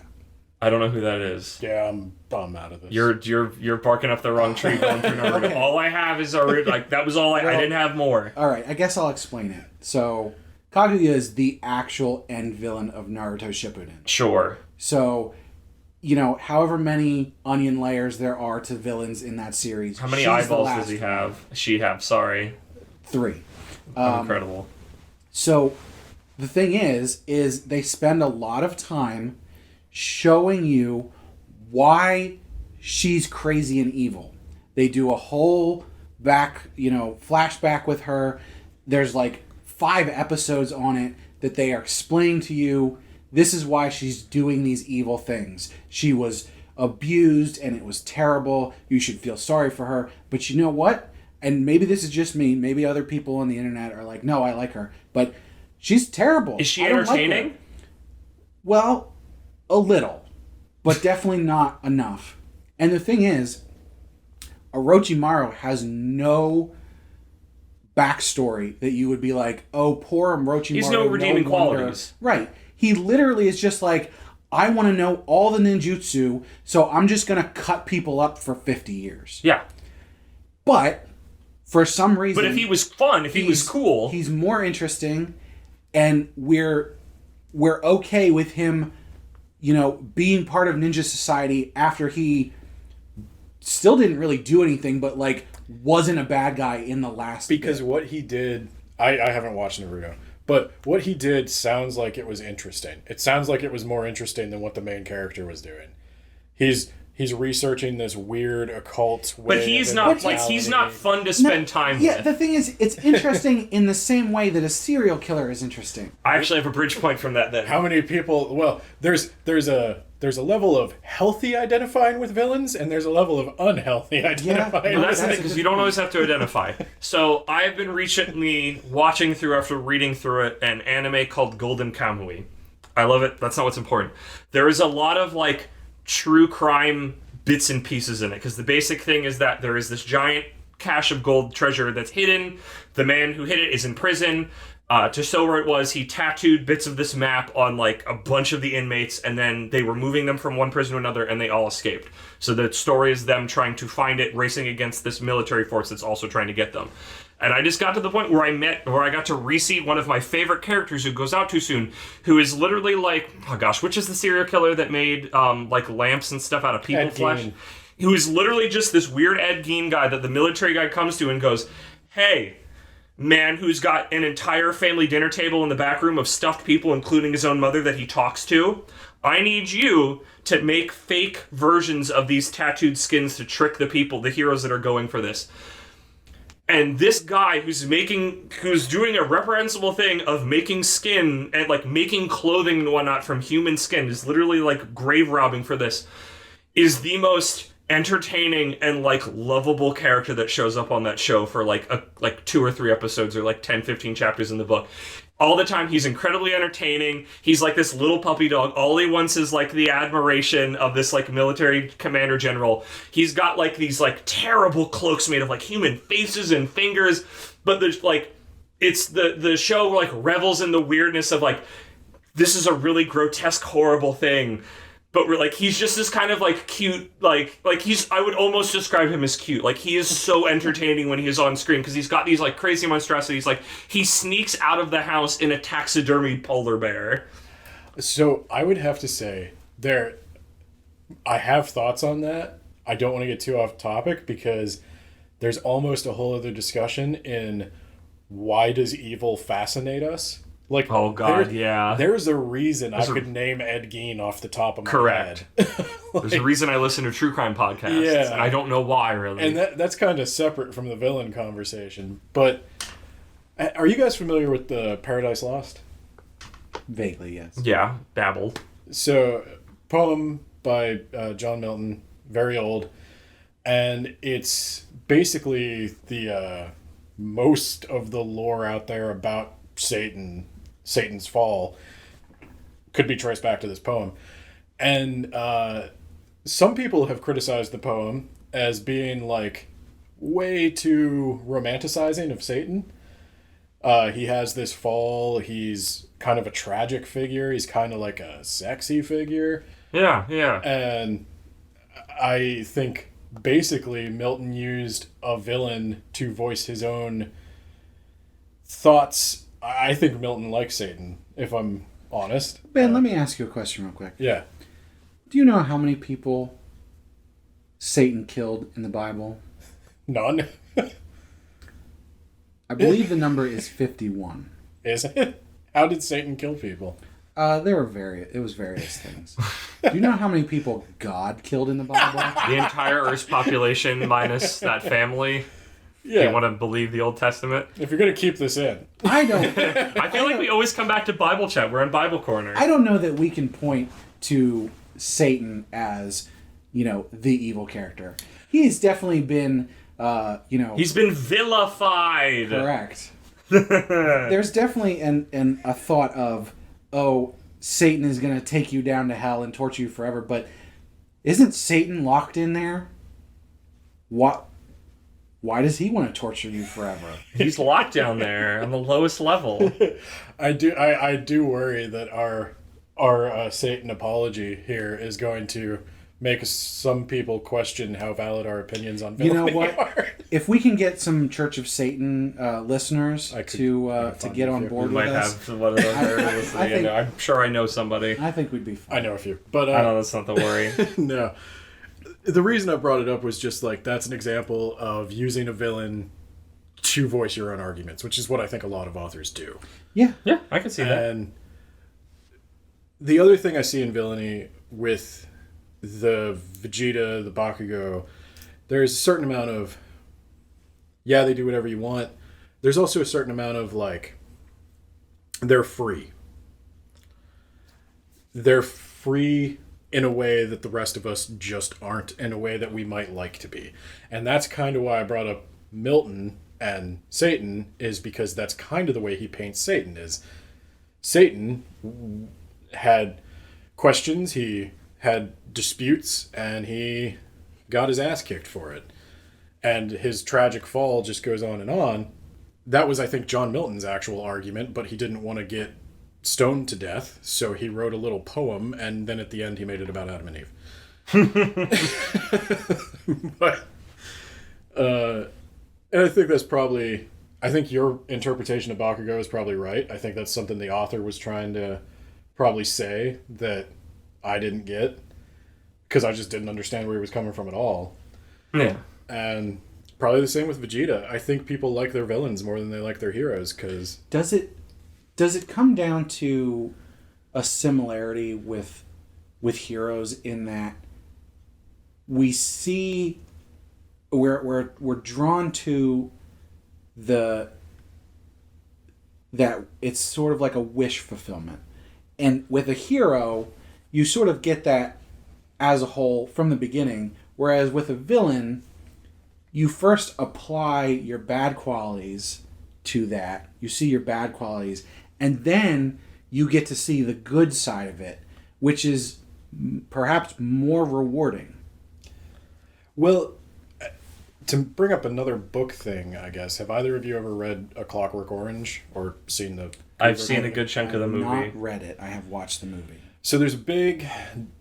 I don't know who that is. Yeah, I'm out of this. You're barking up the wrong tree going through Naruto. Okay. All I have is that was all I didn't have more. All right, I guess I'll explain it. So Kaguya is the actual end villain of Naruto Shippuden. Sure. So, however many onion layers there are to villains in that series. How many eyeballs does he have? She have, sorry. 3. Incredible. So, the thing is they spend a lot of time showing you why she's crazy and evil. They do a whole flashback with her. There's like 5 episodes on it that they are explaining to you, this is why she's doing these evil things. She was abused and it was terrible. You should feel sorry for her. But you know what? And maybe this is just me. Maybe other people on the internet are like, no, I like her. But she's terrible. Is she entertaining? Well, a little. But definitely not enough. And the thing is, Orochimaru has no backstory that you would be like, oh, poor Orochimaru. He's no redeeming qualities. Right. He literally is just like, I want to know all the ninjutsu, so I'm just going to cut people up for 50 years. Yeah. But for some reason... But if he was fun, if he was cool... He's more interesting, and we're okay with him, being part of ninja society after he still didn't really do anything, but, like, wasn't a bad guy in the last Because what he did... I haven't watched Naruto. But what he did sounds like it was interesting. It sounds like it was more interesting than what the main character was doing. He's researching this weird occult way. But he's not fun to spend time with. Yeah, the thing is, it's interesting in the same way that a serial killer is interesting. I actually have a bridge point from that then. How many people? Well, there's a level of healthy identifying with villains, and there's a level of unhealthy identifying. Well, that's with the thing, because you don't always have to identify. So I've been recently watching through, after reading through it, an anime called Golden Kamuy. I love it. That's not what's important. There is a lot of like true crime bits and pieces in it, because the basic thing is that there is this giant cache of gold treasure that's hidden. The man who hid it is in prison. To show where it was, he tattooed bits of this map on like a bunch of the inmates, and then they were moving them from one prison to another, and they all escaped. So the story is them trying to find it, racing against this military force that's also trying to get them. And I just got to the point where I got to re-see one of my favorite characters who goes out too soon, who is literally like, oh gosh, which is the serial killer that made like lamps and stuff out of people flesh? Who is literally just this weird Ed Gein guy that the military guy comes to and goes, hey, man who's got an entire family dinner table in the back room of stuffed people, including his own mother that he talks to. I need you to make fake versions of these tattooed skins to trick the people, the heroes that are going for this. And this guy who's doing a reprehensible thing of making skin and like making clothing and whatnot from human skin, is literally like grave robbing for this, is the most entertaining and like lovable character that shows up on that show for like 2 or 3 episodes, or like 10, 15 chapters in the book. All the time, he's incredibly entertaining. He's like this little puppy dog. All he wants is like the admiration of this like military commander general. He's got like these like terrible cloaks made of like human faces and fingers, but there's like, it's the show like revels in the weirdness of like, this is a really grotesque, horrible thing. But we're like, he's just this kind of like cute, like I would almost describe him as cute. Like, he is so entertaining when he's on screen, because he's got these like crazy monstrosities. Like, he sneaks out of the house in a taxidermied polar bear. So I would have to say I have thoughts on that. I don't want to get too off topic, because there's almost a whole other discussion in why does evil fascinate us? Like, oh god, yeah. There's a reason I could name Ed Gein off the top of my head. There's a reason I listen to true crime podcasts. Yeah. And I don't know why, really. And that's kind of separate from the villain conversation. But are you guys familiar with the Paradise Lost? Vaguely, yes. Yeah, babble. So, poem by John Milton, very old, and it's basically the most of the lore out there about Satan's fall could be traced back to this poem. And some people have criticized the poem as being like way too romanticizing of Satan. He has this fall, he's kind of a tragic figure, he's kind of like a sexy figure. Yeah, yeah. And I think basically Milton used a villain to voice his own thoughts. I think Milton likes Satan, if I'm honest. Ben, let me ask you a question real quick. Yeah. Do you know how many people Satan killed in the Bible? None. I believe the number is 51. Is it? How did Satan kill people? It was various things. Do you know how many people God killed in the Bible? The entire Earth's population minus that family. Yeah. You want to believe the Old Testament? If you're going to keep this in. I don't. I feel like we always come back to Bible chat. We're in Bible Corner. I don't know that we can point to Satan as, the evil character. He's definitely been, He's been vilified. Correct. There's definitely a thought of, oh, Satan is going to take you down to hell and torture you forever. But isn't Satan locked in there? What? Why does he want to torture you forever? He's locked down there on the lowest level. I do worry that our Satan apology here is going to make some people question how valid our opinions on You know villainy what? are. If we can get some Church of Satan listeners I could to get on board We with might us, have one of those there listening. think- I'm sure I know somebody. I think we'd be fine. I know a few, but I know that's not the worry. no. The reason I brought it up was just like that's an example of using a villain to voice your own arguments, which is what I think a lot of authors do. Yeah. Yeah, I can see that. And the other thing I see in villainy with the Vegeta, the Bakugo, there's a certain amount of, yeah, they do whatever you want. There's also a certain amount of, like, they're free. They're free in a way that the rest of us just aren't, in a way that we might like to be. And that's kind of why I brought up Milton and Satan, is because that's kind of the way he paints Satan. Is Satan had questions, he had disputes, and he got his ass kicked for it. And his tragic fall just goes on and on. That was, I think, John Milton's actual argument, but he didn't want to get stoned to death, so he wrote a little poem, and then at the end he made it about Adam and Eve. But, and I think that's probably, I think your interpretation of Bakugo is probably right. I think that's something the author was trying to probably say that I didn't get, because I just didn't understand where he was coming from at all. Yeah. And probably the same with Vegeta. I think people like their villains more than they like their heroes, because... Does it come down to a similarity with heroes in that we see we're drawn to that it's sort of like a wish fulfillment, and with a hero you sort of get that as a whole from the beginning, whereas with a villain you first apply your bad qualities to that, you see your bad qualities, and then you get to see the good side of it, which is perhaps more rewarding. Well, to bring up another book thing, I guess, have either of you ever read A Clockwork Orange or seen the... I've seen a good chunk of the movie. I've not read it. I have watched the movie. So there's a big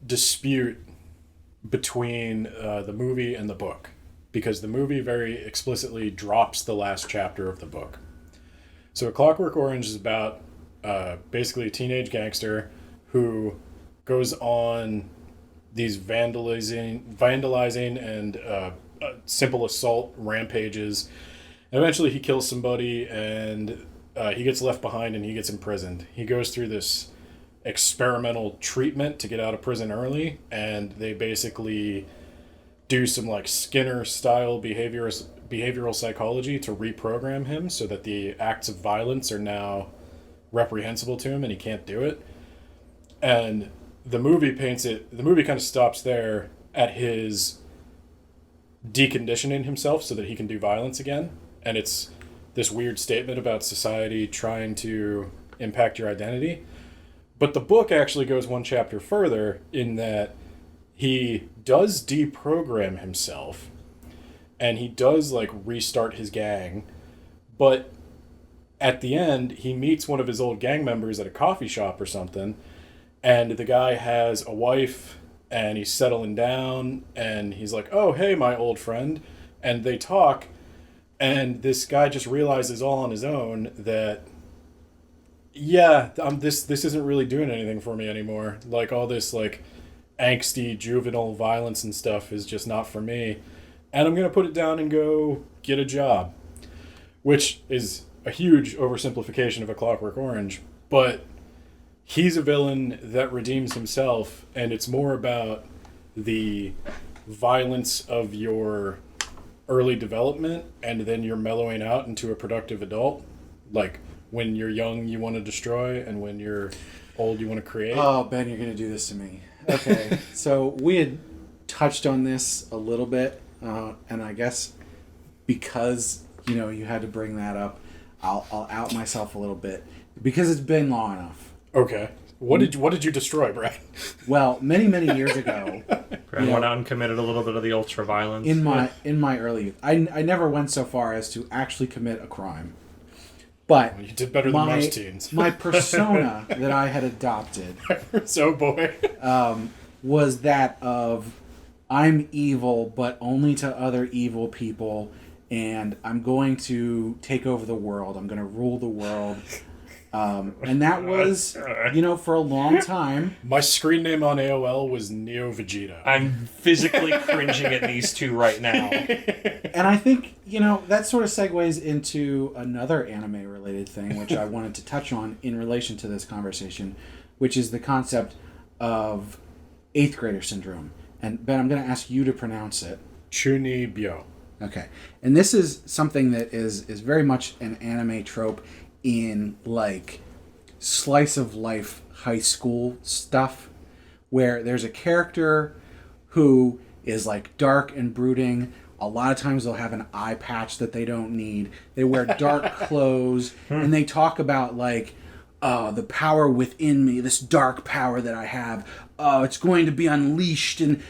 dispute between the movie and the book, because the movie very explicitly drops the last chapter of the book. So A Clockwork Orange is about basically a teenage gangster who goes on these vandalizing and simple assault rampages. And eventually he kills somebody, and he gets left behind and he gets imprisoned. He goes through this experimental treatment to get out of prison early, and they basically do some like Skinner style behavioral psychology to reprogram him so that the acts of violence are now reprehensible to him and he can't do it. And the movie kind of stops there at his deconditioning himself so that he can do violence again. And it's this weird statement about society trying to impact your identity. But the book actually goes one chapter further in that he does deprogram himself and he does like restart his gang, but at the end he meets one of his old gang members at a coffee shop or something, and the guy has a wife and he's settling down, and he's like, "Oh, hey, my old friend," and they talk, and this guy just realizes all on his own that, yeah, this isn't really doing anything for me anymore. Like all this like angsty juvenile violence and stuff is just not for me, and I'm gonna put it down and go get a job, which is a huge oversimplification of A Clockwork Orange, but he's a villain that redeems himself, and it's more about the violence of your early development and then you're mellowing out into a productive adult. Like when you're young you want to destroy, and when you're old you want to create. Oh, Ben, you're going to do this to me. Okay, so we had touched on this a little bit, and I guess because, you had to bring that up, I'll out myself a little bit, because it's been long enough. Okay. What did you destroy, Brad? Well, many years ago, Brad went out and committed a little bit of the ultra violence. in my early youth, I never went so far as to actually commit a crime. But You did better than most teens. my persona that I had adopted So, boy. was that of I'm evil, but only to other evil people, and I'm going to take over the world. I'm going to rule the world. And that was, for a long time. My screen name on AOL was Neo Vegeta. I'm physically cringing at these two right now. And I think, that sort of segues into another anime-related thing, which I wanted to touch on in relation to this conversation, which is the concept of 8th grader syndrome. And Ben, I'm going to ask you to pronounce it. Chunibyo. Okay. And this is something that is very much an anime trope in, like, slice of life high school stuff, where there's a character who is, like, dark and brooding. A lot of times they'll have an eye patch that they don't need. They wear dark clothes, and they talk about, like, the power within me, this dark power that I have. It's going to be unleashed, and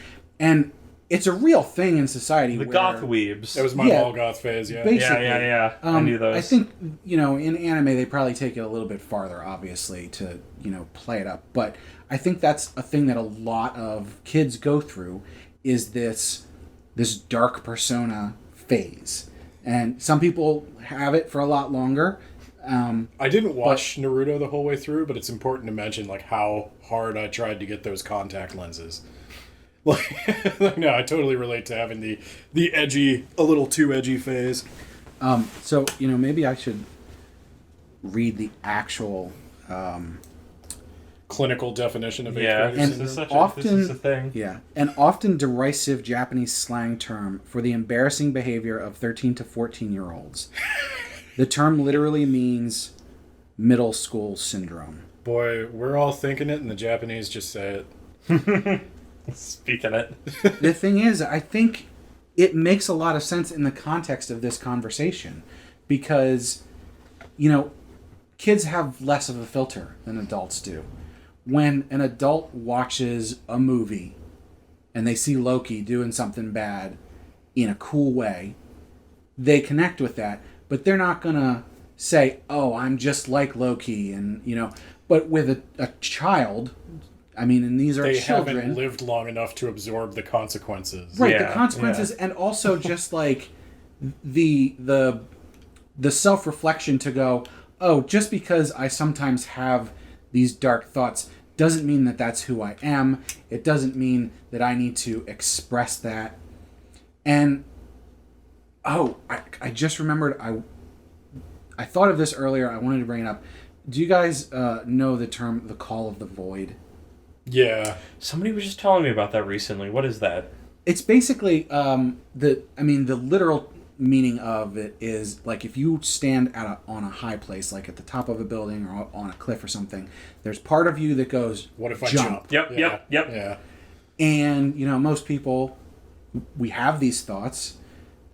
it's a real thing in society. The where, goth weebs. That was my mall goth phase, yeah. Basically, Yeah. I knew those. I think, in anime they probably take it a little bit farther, obviously, to, play it up. But I think that's a thing that a lot of kids go through, is this dark persona phase. And some people have it for a lot longer. I didn't watch Naruto the whole way through, but it's important to mention, like, how hard I tried to get those contact lenses. Like, no, I totally relate to having the edgy, a little too edgy phase. So, maybe I should read the actual clinical definition of Yeah, eighth and grade syndrome. this is a thing. Yeah, an often derisive Japanese slang term for the embarrassing behavior of 13 to 14-year-olds. The term literally means middle school syndrome. Boy, we're all thinking it, and the Japanese just say it. Speaking it. The thing is, I think it makes a lot of sense in the context of this conversation, because, kids have less of a filter than adults do. When an adult watches a movie and they see Loki doing something bad in a cool way, they connect with that, but they're not going to say, oh, I'm just like Loki, and, but with a child, I mean, and these are They children. haven't lived long enough to absorb the consequences. Right, Yeah, the consequences, and also just like the self-reflection to go, oh, just because I sometimes have these dark thoughts doesn't mean that that's who I am. It doesn't mean that I need to express that. And I just remembered, I thought of this earlier. I wanted to bring it up. Do you guys know the term the call of the void? Yeah. Somebody was just telling me about that recently. What is that? It's basically the literal meaning of it is, like, if you stand on a high place, like at the top of a building or on a cliff or something, there's part of you that goes, What if I jump? jump? Yep. Yeah. And most people, we have these thoughts.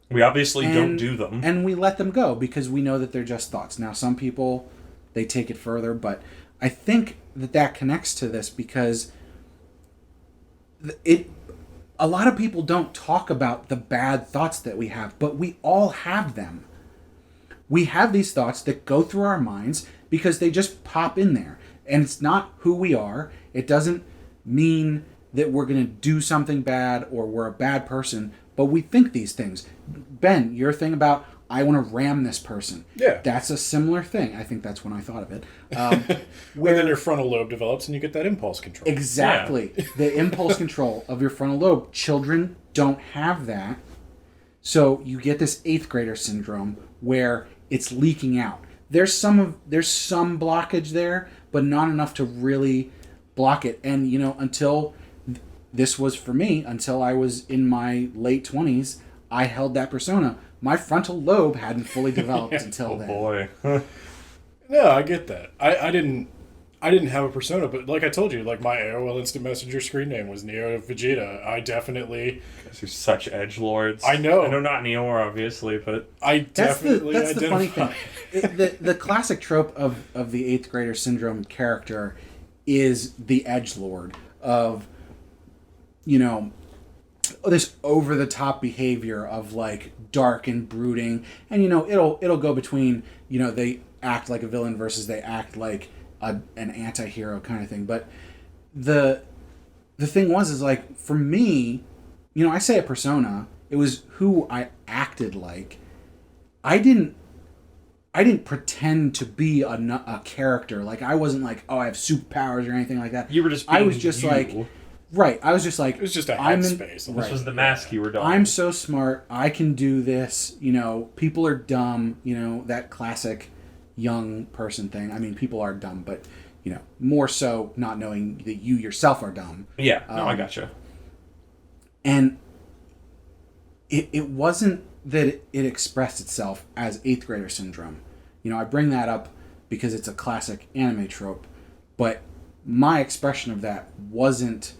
We obviously don't do them. And we let them go because we know that they're just thoughts. Now, some people, they take it further, but I think that connects to this because a lot of people don't talk about the bad thoughts that we have, but we all have them. We have these thoughts that go through our minds because they just pop in there. And it's not who we are. It doesn't mean that we're going to do something bad or we're a bad person, but we think these things. Ben, your thing about, I want to ram this person. Yeah. That's a similar thing. I think that's when I thought of it. Where then your frontal lobe develops and you get that impulse control. Exactly. Yeah. The impulse control of your frontal lobe. Children don't have that. So you get this 8th grader syndrome where it's leaking out. There's some blockage there, but not enough to really block it. And, until this was for me, until I was in my late 20s, I held that persona. My frontal lobe hadn't fully developed until then. Oh boy. No, I get that. I didn't have a persona, but like I told you, like my AOL Instant Messenger screen name was Neo Vegeta. I definitely... You're such edgelords. I know. I know not Neor, obviously, but... That's the funny thing. The classic trope of the 8th grader syndrome character is the edgelord of, you know, this over-the-top behavior of, like, dark and brooding. And, you know, it'll go between, you know, they act like a villain versus they act like an anti-hero kind of thing. But the thing is like, for me, you know, I say a persona, it was who I acted like. I didn't pretend to be a character. Like, I wasn't like, oh, I have superpowers or anything like that. You were just being I was just you. like, right. I was just like, It was just a headspace. This was the mask you were donning. I'm so smart. I can do this. You know, people are dumb. You know, that classic young person thing. I mean, people are dumb, but, you know, more so not knowing that you yourself are dumb. Yeah, no, I gotcha. And it wasn't that it expressed itself as 8th grader syndrome. You know, I bring that up because it's a classic anime trope, but my expression of that wasn't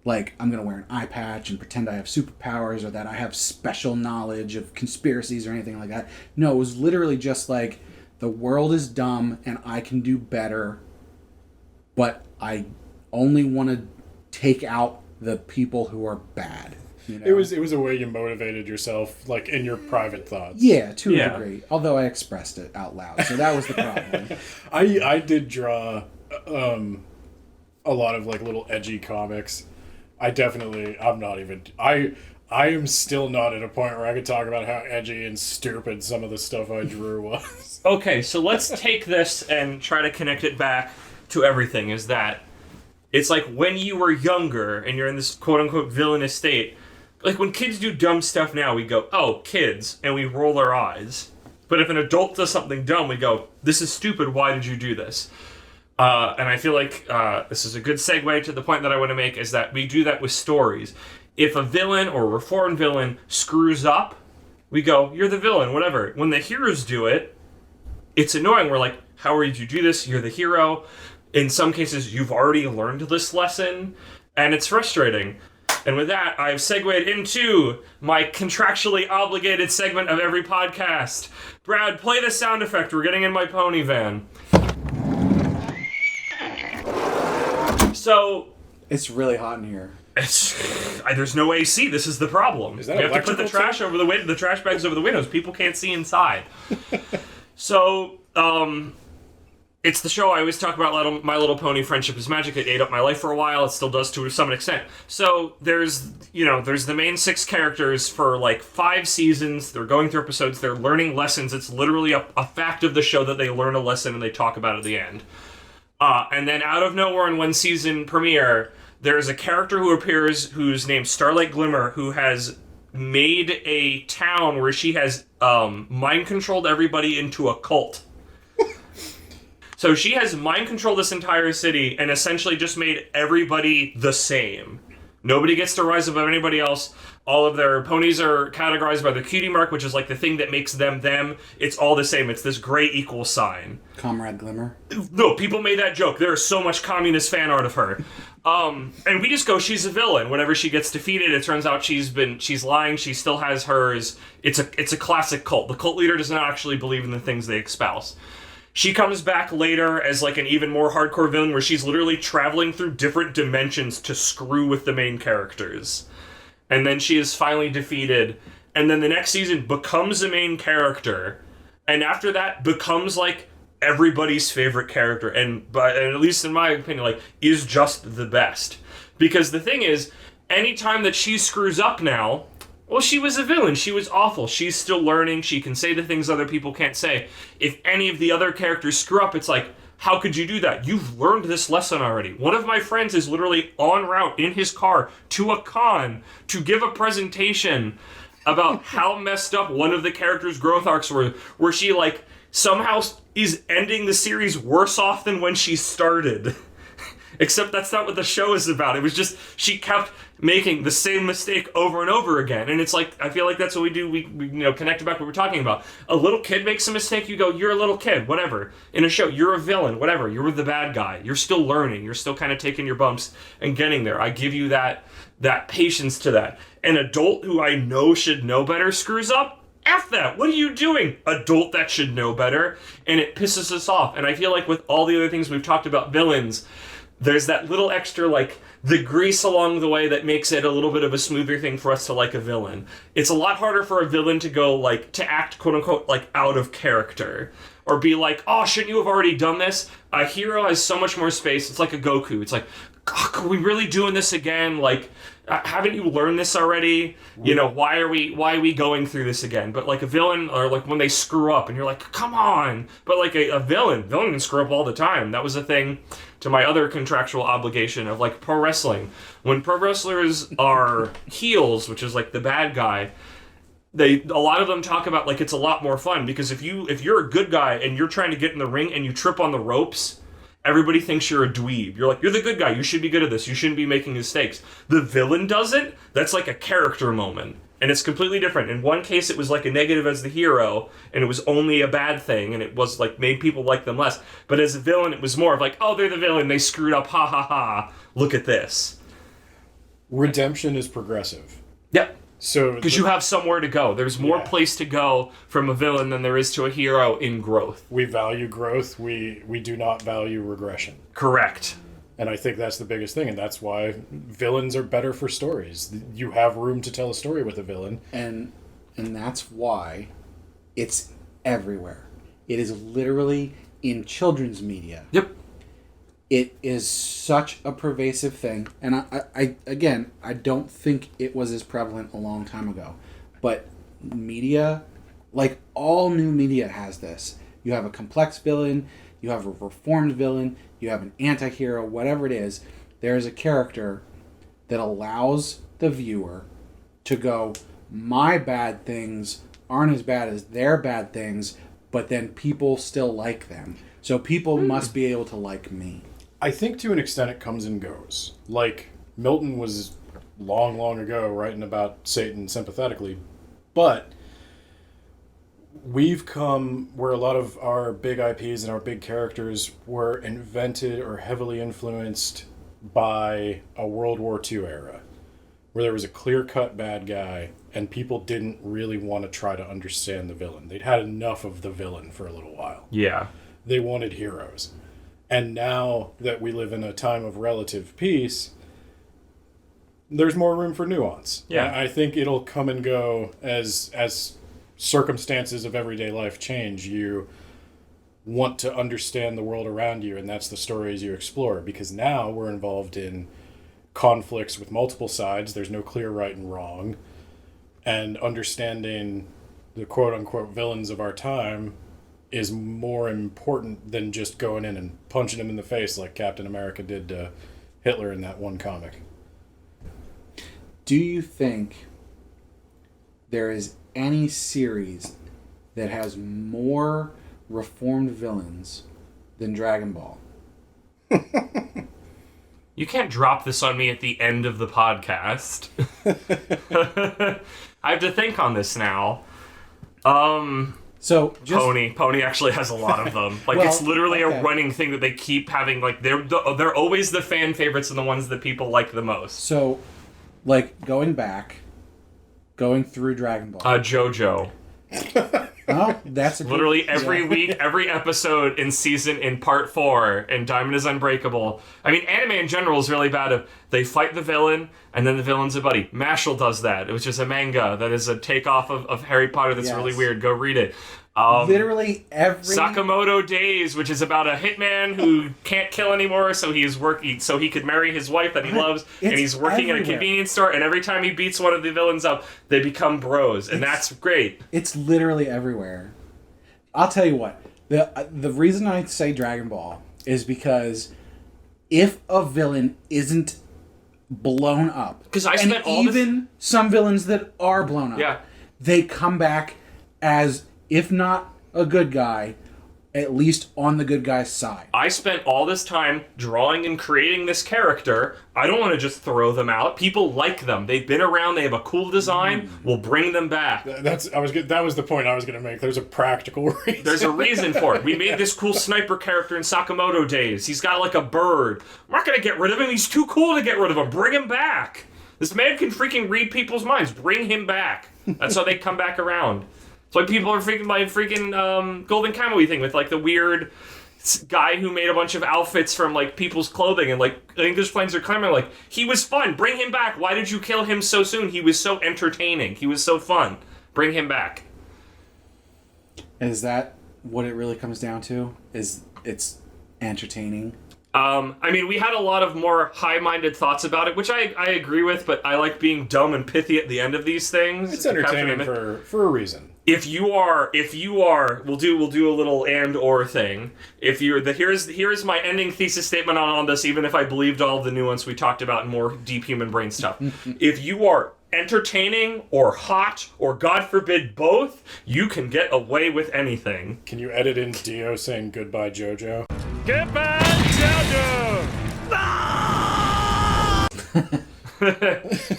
like, I'm going to wear an eye patch and pretend I have superpowers or that I have special knowledge of conspiracies or anything like that. No, it was literally just like, the world is dumb and I can do better, but I only want to take out the people who are bad. You know? It was a way you motivated yourself, like, in your private thoughts. Yeah, to a degree. Although I expressed it out loud, so that was the problem. I did draw a lot of, like, little edgy comics. I am still not at a point where I could talk about how edgy and stupid some of the stuff I drew was. Okay, so let's take this and try to connect it back to everything, is that it's like when you were younger and you're in this quote-unquote villainous state, like when kids do dumb stuff now, we go, oh, kids, and we roll our eyes. But if an adult does something dumb, we go, this is stupid, why did you do this? And I feel like this is a good segue to the point that I want to make, is that we do that with stories. If a villain or a reformed villain screws up, we go, you're the villain, whatever. When the heroes do it, it's annoying. We're like, how did you do this? You're the hero. In some cases, you've already learned this lesson, and it's frustrating. And with that, I've segued into my contractually obligated segment of every podcast. Brad, play the sound effect. We're getting in my pony van. So... It's really hot in here. There's no AC. This is the problem. Is that you have to put the trash over the trash bags over the windows. People can't see inside. So, it's the show I always talk about. My Little Pony: Friendship is Magic. It ate up my life for a while. It still does to some extent. So there's the main 6 characters for like 5 seasons. They're going through episodes. They're learning lessons. It's literally a fact of the show that they learn a lesson and they talk about it at the end. And then out of nowhere in one season premiere, there's a character who appears who's named Starlight Glimmer, who has made a town where she has mind-controlled everybody into a cult. So she has mind-controlled this entire city and essentially just made everybody the same. Nobody gets to rise above anybody else. All of their ponies are categorized by the cutie mark, which is like the thing that makes them them. It's all the same. It's this gray equal sign. Comrade Glimmer. No, people made that joke. There is so much communist fan art of her. And we just go, she's a villain. Whenever she gets defeated, it turns out she's lying. She still has hers. It's a classic cult. The cult leader does not actually believe in the things they espouse. She comes back later as like an even more hardcore villain where she's literally traveling through different dimensions to screw with the main characters. And then she is finally defeated. And then the next season becomes the main character. And after that becomes like everybody's favorite character. And at least in my opinion, like, is just the best. Because the thing is, anytime that she screws up now, well, she was a villain. She was awful. She's still learning. She can say the things other people can't say. If any of the other characters screw up, it's like, how could you do that? You've learned this lesson already. One of my friends is literally en route in his car to a con to give a presentation about how messed up one of the characters' growth arcs were, where she, like, somehow is ending the series worse off than when she started. Except that's not what the show is about. It was just, she kept making the same mistake over and over again. And it's like, I feel like that's what we do. We connect back what we're talking about. A little kid makes a mistake, you go, you're a little kid, whatever. In a show, you're a villain, whatever. You're the bad guy. You're still learning. You're still kind of taking your bumps and getting there. I give you that patience to that. An adult who I know should know better screws up. F that. What are you doing? Adult that should know better. And it pisses us off. And I feel like with all the other things we've talked about villains, there's that little extra, like, the grease along the way that makes it a little bit of a smoother thing for us to like a villain. It's a lot harder for a villain to go, like, to act, quote-unquote, like, out of character. Or be like, oh, shouldn't you have already done this? A hero has so much more space. It's like a Goku. It's like, oh, are we really doing this again? Like, haven't you learned this already? You know, why are we going through this again? But like a villain, or like when they screw up and you're like, come on. But like a villain can screw up all the time. That was a thing to my other contractual obligation of like pro wrestling. When pro wrestlers are heels, which is like the bad guy, a lot of them talk about like it's a lot more fun because if you're a good guy and you're trying to get in the ring and you trip on the ropes, everybody thinks you're a dweeb. You're like, you're the good guy. You should be good at this. You shouldn't be making mistakes. The villain does it. That's like a character moment. And it's completely different. In one case, it was like a negative as the hero, and it was only a bad thing, and it was like made people like them less. But as a villain, it was more of like, oh, they're the villain. They screwed up. Ha, ha, ha. Look at this. Redemption is progressive. Yep. So because you have somewhere to go. There's more place to go from a villain than there is to a hero in growth. We value growth. We do not value regression. Correct. And I think that's the biggest thing, and that's why villains are better for stories. You have room to tell a story with a villain. And that's why it's everywhere. It is literally in children's media. Yep. It is such a pervasive thing. And I don't think it was as prevalent a long time ago. But media, like all new media has this. You have a complex villain, you have a reformed villain, you have an anti-hero, whatever it is. There is a character that allows the viewer to go, my bad things aren't as bad as their bad things, but then people still like them. So people must be able to like me. I think to an extent it comes and goes. Like, Milton was long, long ago writing about Satan sympathetically, but we've come where a lot of our big IPs and our big characters were invented or heavily influenced by a World War II era, where there was a clear-cut bad guy and people didn't really want to try to understand the villain. They'd had enough of the villain for a little while. Yeah. They wanted heroes. And now that we live in a time of relative peace, there's more room for nuance. Yeah. I think it'll come and go as circumstances of everyday life change. You want to understand the world around you, and that's the stories you explore. Because now we're involved in conflicts with multiple sides. There's no clear right and wrong. And understanding the quote-unquote villains of our time is more important than just going in and punching him in the face like Captain America did to Hitler in that one comic. Do you think there is any series that has more reformed villains than Dragon Ball? You can't drop this on me at the end of the podcast. I have to think on this now. So just, Pony actually has a lot of them. Like, Well, it's literally okay. a running thing that they keep having. Like, they're always the fan favorites and the ones that people like the most. So, like, going through Dragon Ball. JoJo. Oh, that's a Literally every week, every episode in part 4 in Diamond is Unbreakable. I mean, anime in general is really bad. They fight the villain, and then the villain's a buddy. Mashal does that. It was just a manga that is a takeoff of Harry Potter that's really weird. Go read it. Literally every Sakamoto Days, which is about a hitman who can't kill anymore, so so he could marry his wife that he loves, and he's working at a convenience store, and every time he beats one of the villains up, they become bros, and that's great. It's literally everywhere. I'll tell you what. The reason I say Dragon Ball is because if a villain isn't blown up, because I spent all even some villains that are blown up, they come back as, if not a good guy, at least on the good guy's side. I spent all this time drawing and creating this character. I don't want to just throw them out. People like them. They've been around. They have a cool design. We'll bring them back. That was the point I was going to make. There's a practical reason. There's a reason for it. We made this cool sniper character in Sakamoto Days. He's got like a bird. I'm not going to get rid of him. He's too cool to get rid of him. Bring him back. This man can freaking read people's minds. Bring him back. That's how they come back around. It's like people are freaking by freaking Golden Kamuy thing with like the weird guy who made a bunch of outfits from like people's clothing and like English planes are clamoring like he was fun. Bring him back. Why did you kill him so soon? He was so entertaining. He was so fun. Bring him back. Is that what it really comes down to? Is it's entertaining? I mean, we had a lot of more high-minded thoughts about it, which I agree with, but I like being dumb and pithy at the end of these things. It's entertaining for a reason. If you are, we'll do a little and or thing. If you're here's my ending thesis statement on this, even if I believed all of the nuance we talked about and more deep human brain stuff. If you are entertaining or hot or God forbid both, you can get away with anything. Can you edit in Dio saying goodbye, JoJo? Goodbye, JoJo.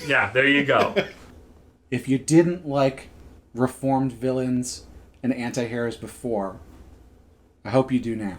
Yeah, there you go. If you didn't like reformed villains and anti-heroes before, I hope you do now.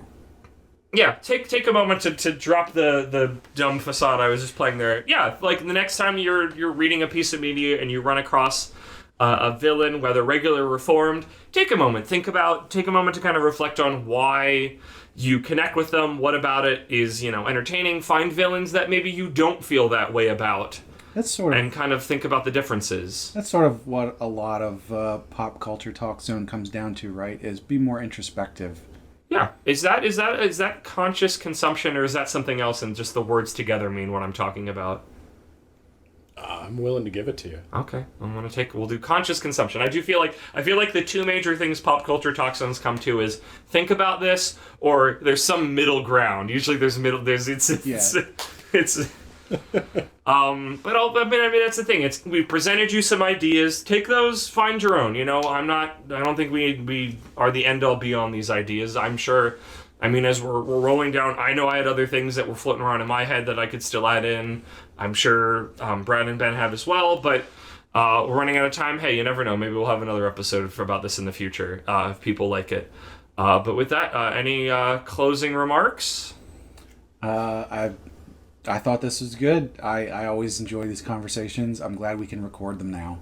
Yeah, take a moment to drop the dumb facade I was just playing there. Yeah, like the next time you're reading a piece of media and you run across a villain, whether regular or reformed, take a moment to kind of reflect on why you connect with them, what about it is, entertaining, find villains that maybe you don't feel that way about. That's sort of, and kind of think about the differences. That's sort of what a lot of pop culture talk zone comes down to, right? Is be more introspective. Yeah. Is that conscious consumption, or is that something else and just the words together mean what I'm talking about? I'm willing to give it to you. Okay. We'll do conscious consumption. I feel like the two major things pop culture talk zones come to is think about this, or there's some middle ground. Usually there's but that's the thing. We presented you some ideas. Take those, find your own. I don't think we are the end all be on these ideas. I'm sure. As we're rolling down, I know I had other things that were floating around in my head that I could still add in. I'm sure Brad and Ben have as well, but we're running out of time. Hey, you never know. Maybe we'll have another episode about this in the future if people like it. But with that, any closing remarks? I thought this was good. I always enjoy these conversations. I'm glad we can record them now.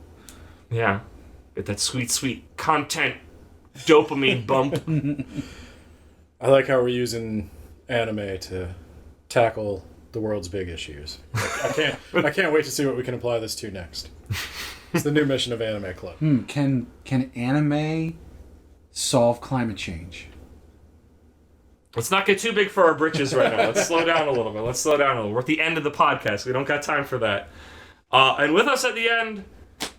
Yeah. Get that sweet, sweet content dopamine bump. I like how we're using anime to tackle the world's big issues. I can't wait to see what we can apply this to next. It's the new mission of Anime Club. Can anime solve climate change? Let's not get too big for our britches right now. Let's slow down a little bit. We're at the end of the podcast. We don't got time for that. And with us at the end,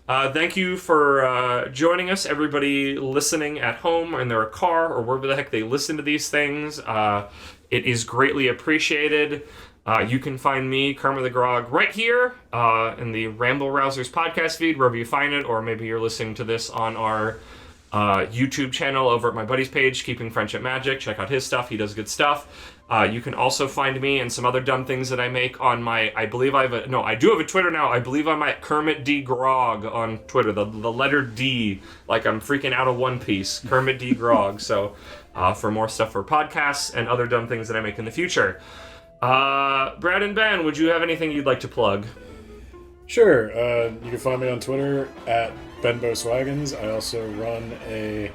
thank you for joining us, everybody listening at home or in their car or wherever the heck they listen to these things. It is greatly appreciated. You can find me, Kermit the Grog, right here in the Ramble Rousers podcast feed, wherever you find it, or maybe you're listening to this on our YouTube channel over at my buddy's page, Keeping Friendship Magic. Check out his stuff. He does good stuff. You can also find me and some other dumb things that I make on my, I do have a Twitter now. I believe I'm at Kermit D Grog on Twitter. The letter D, like I'm freaking out of One Piece. Kermit D Grog. So for more stuff for podcasts and other dumb things that I make in the future. Brad and Ben, would you have anything you'd like to plug? Sure. You can find me on Twitter at BenboSwaggins. I also run a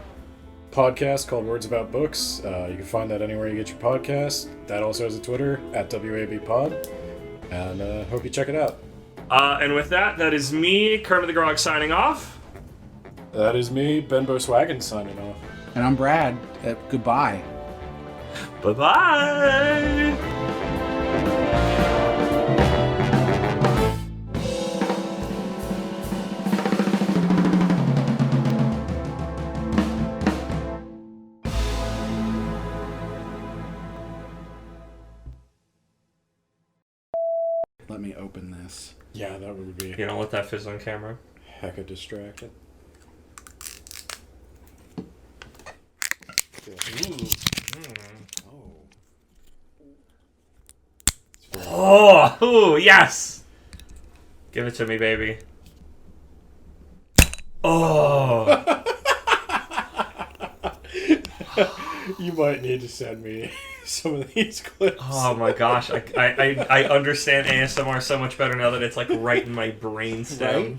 podcast called Words About Books. You can find that anywhere you get your podcasts. That also has a Twitter at WABpod. And hope you check it out. And with that is me, Kermit the Grog, signing off. That is me, BenboSwaggins, signing off. And I'm Brad. Goodbye. Bye-bye. Let me open this. Yeah, that would be You don't want that fizz on camera. hecka distracted. Oh, yes. Give it to me, baby. Oh. You might need to send me some of these clips. Oh my gosh, I understand ASMR so much better now that it's like right in my brainstem. Right?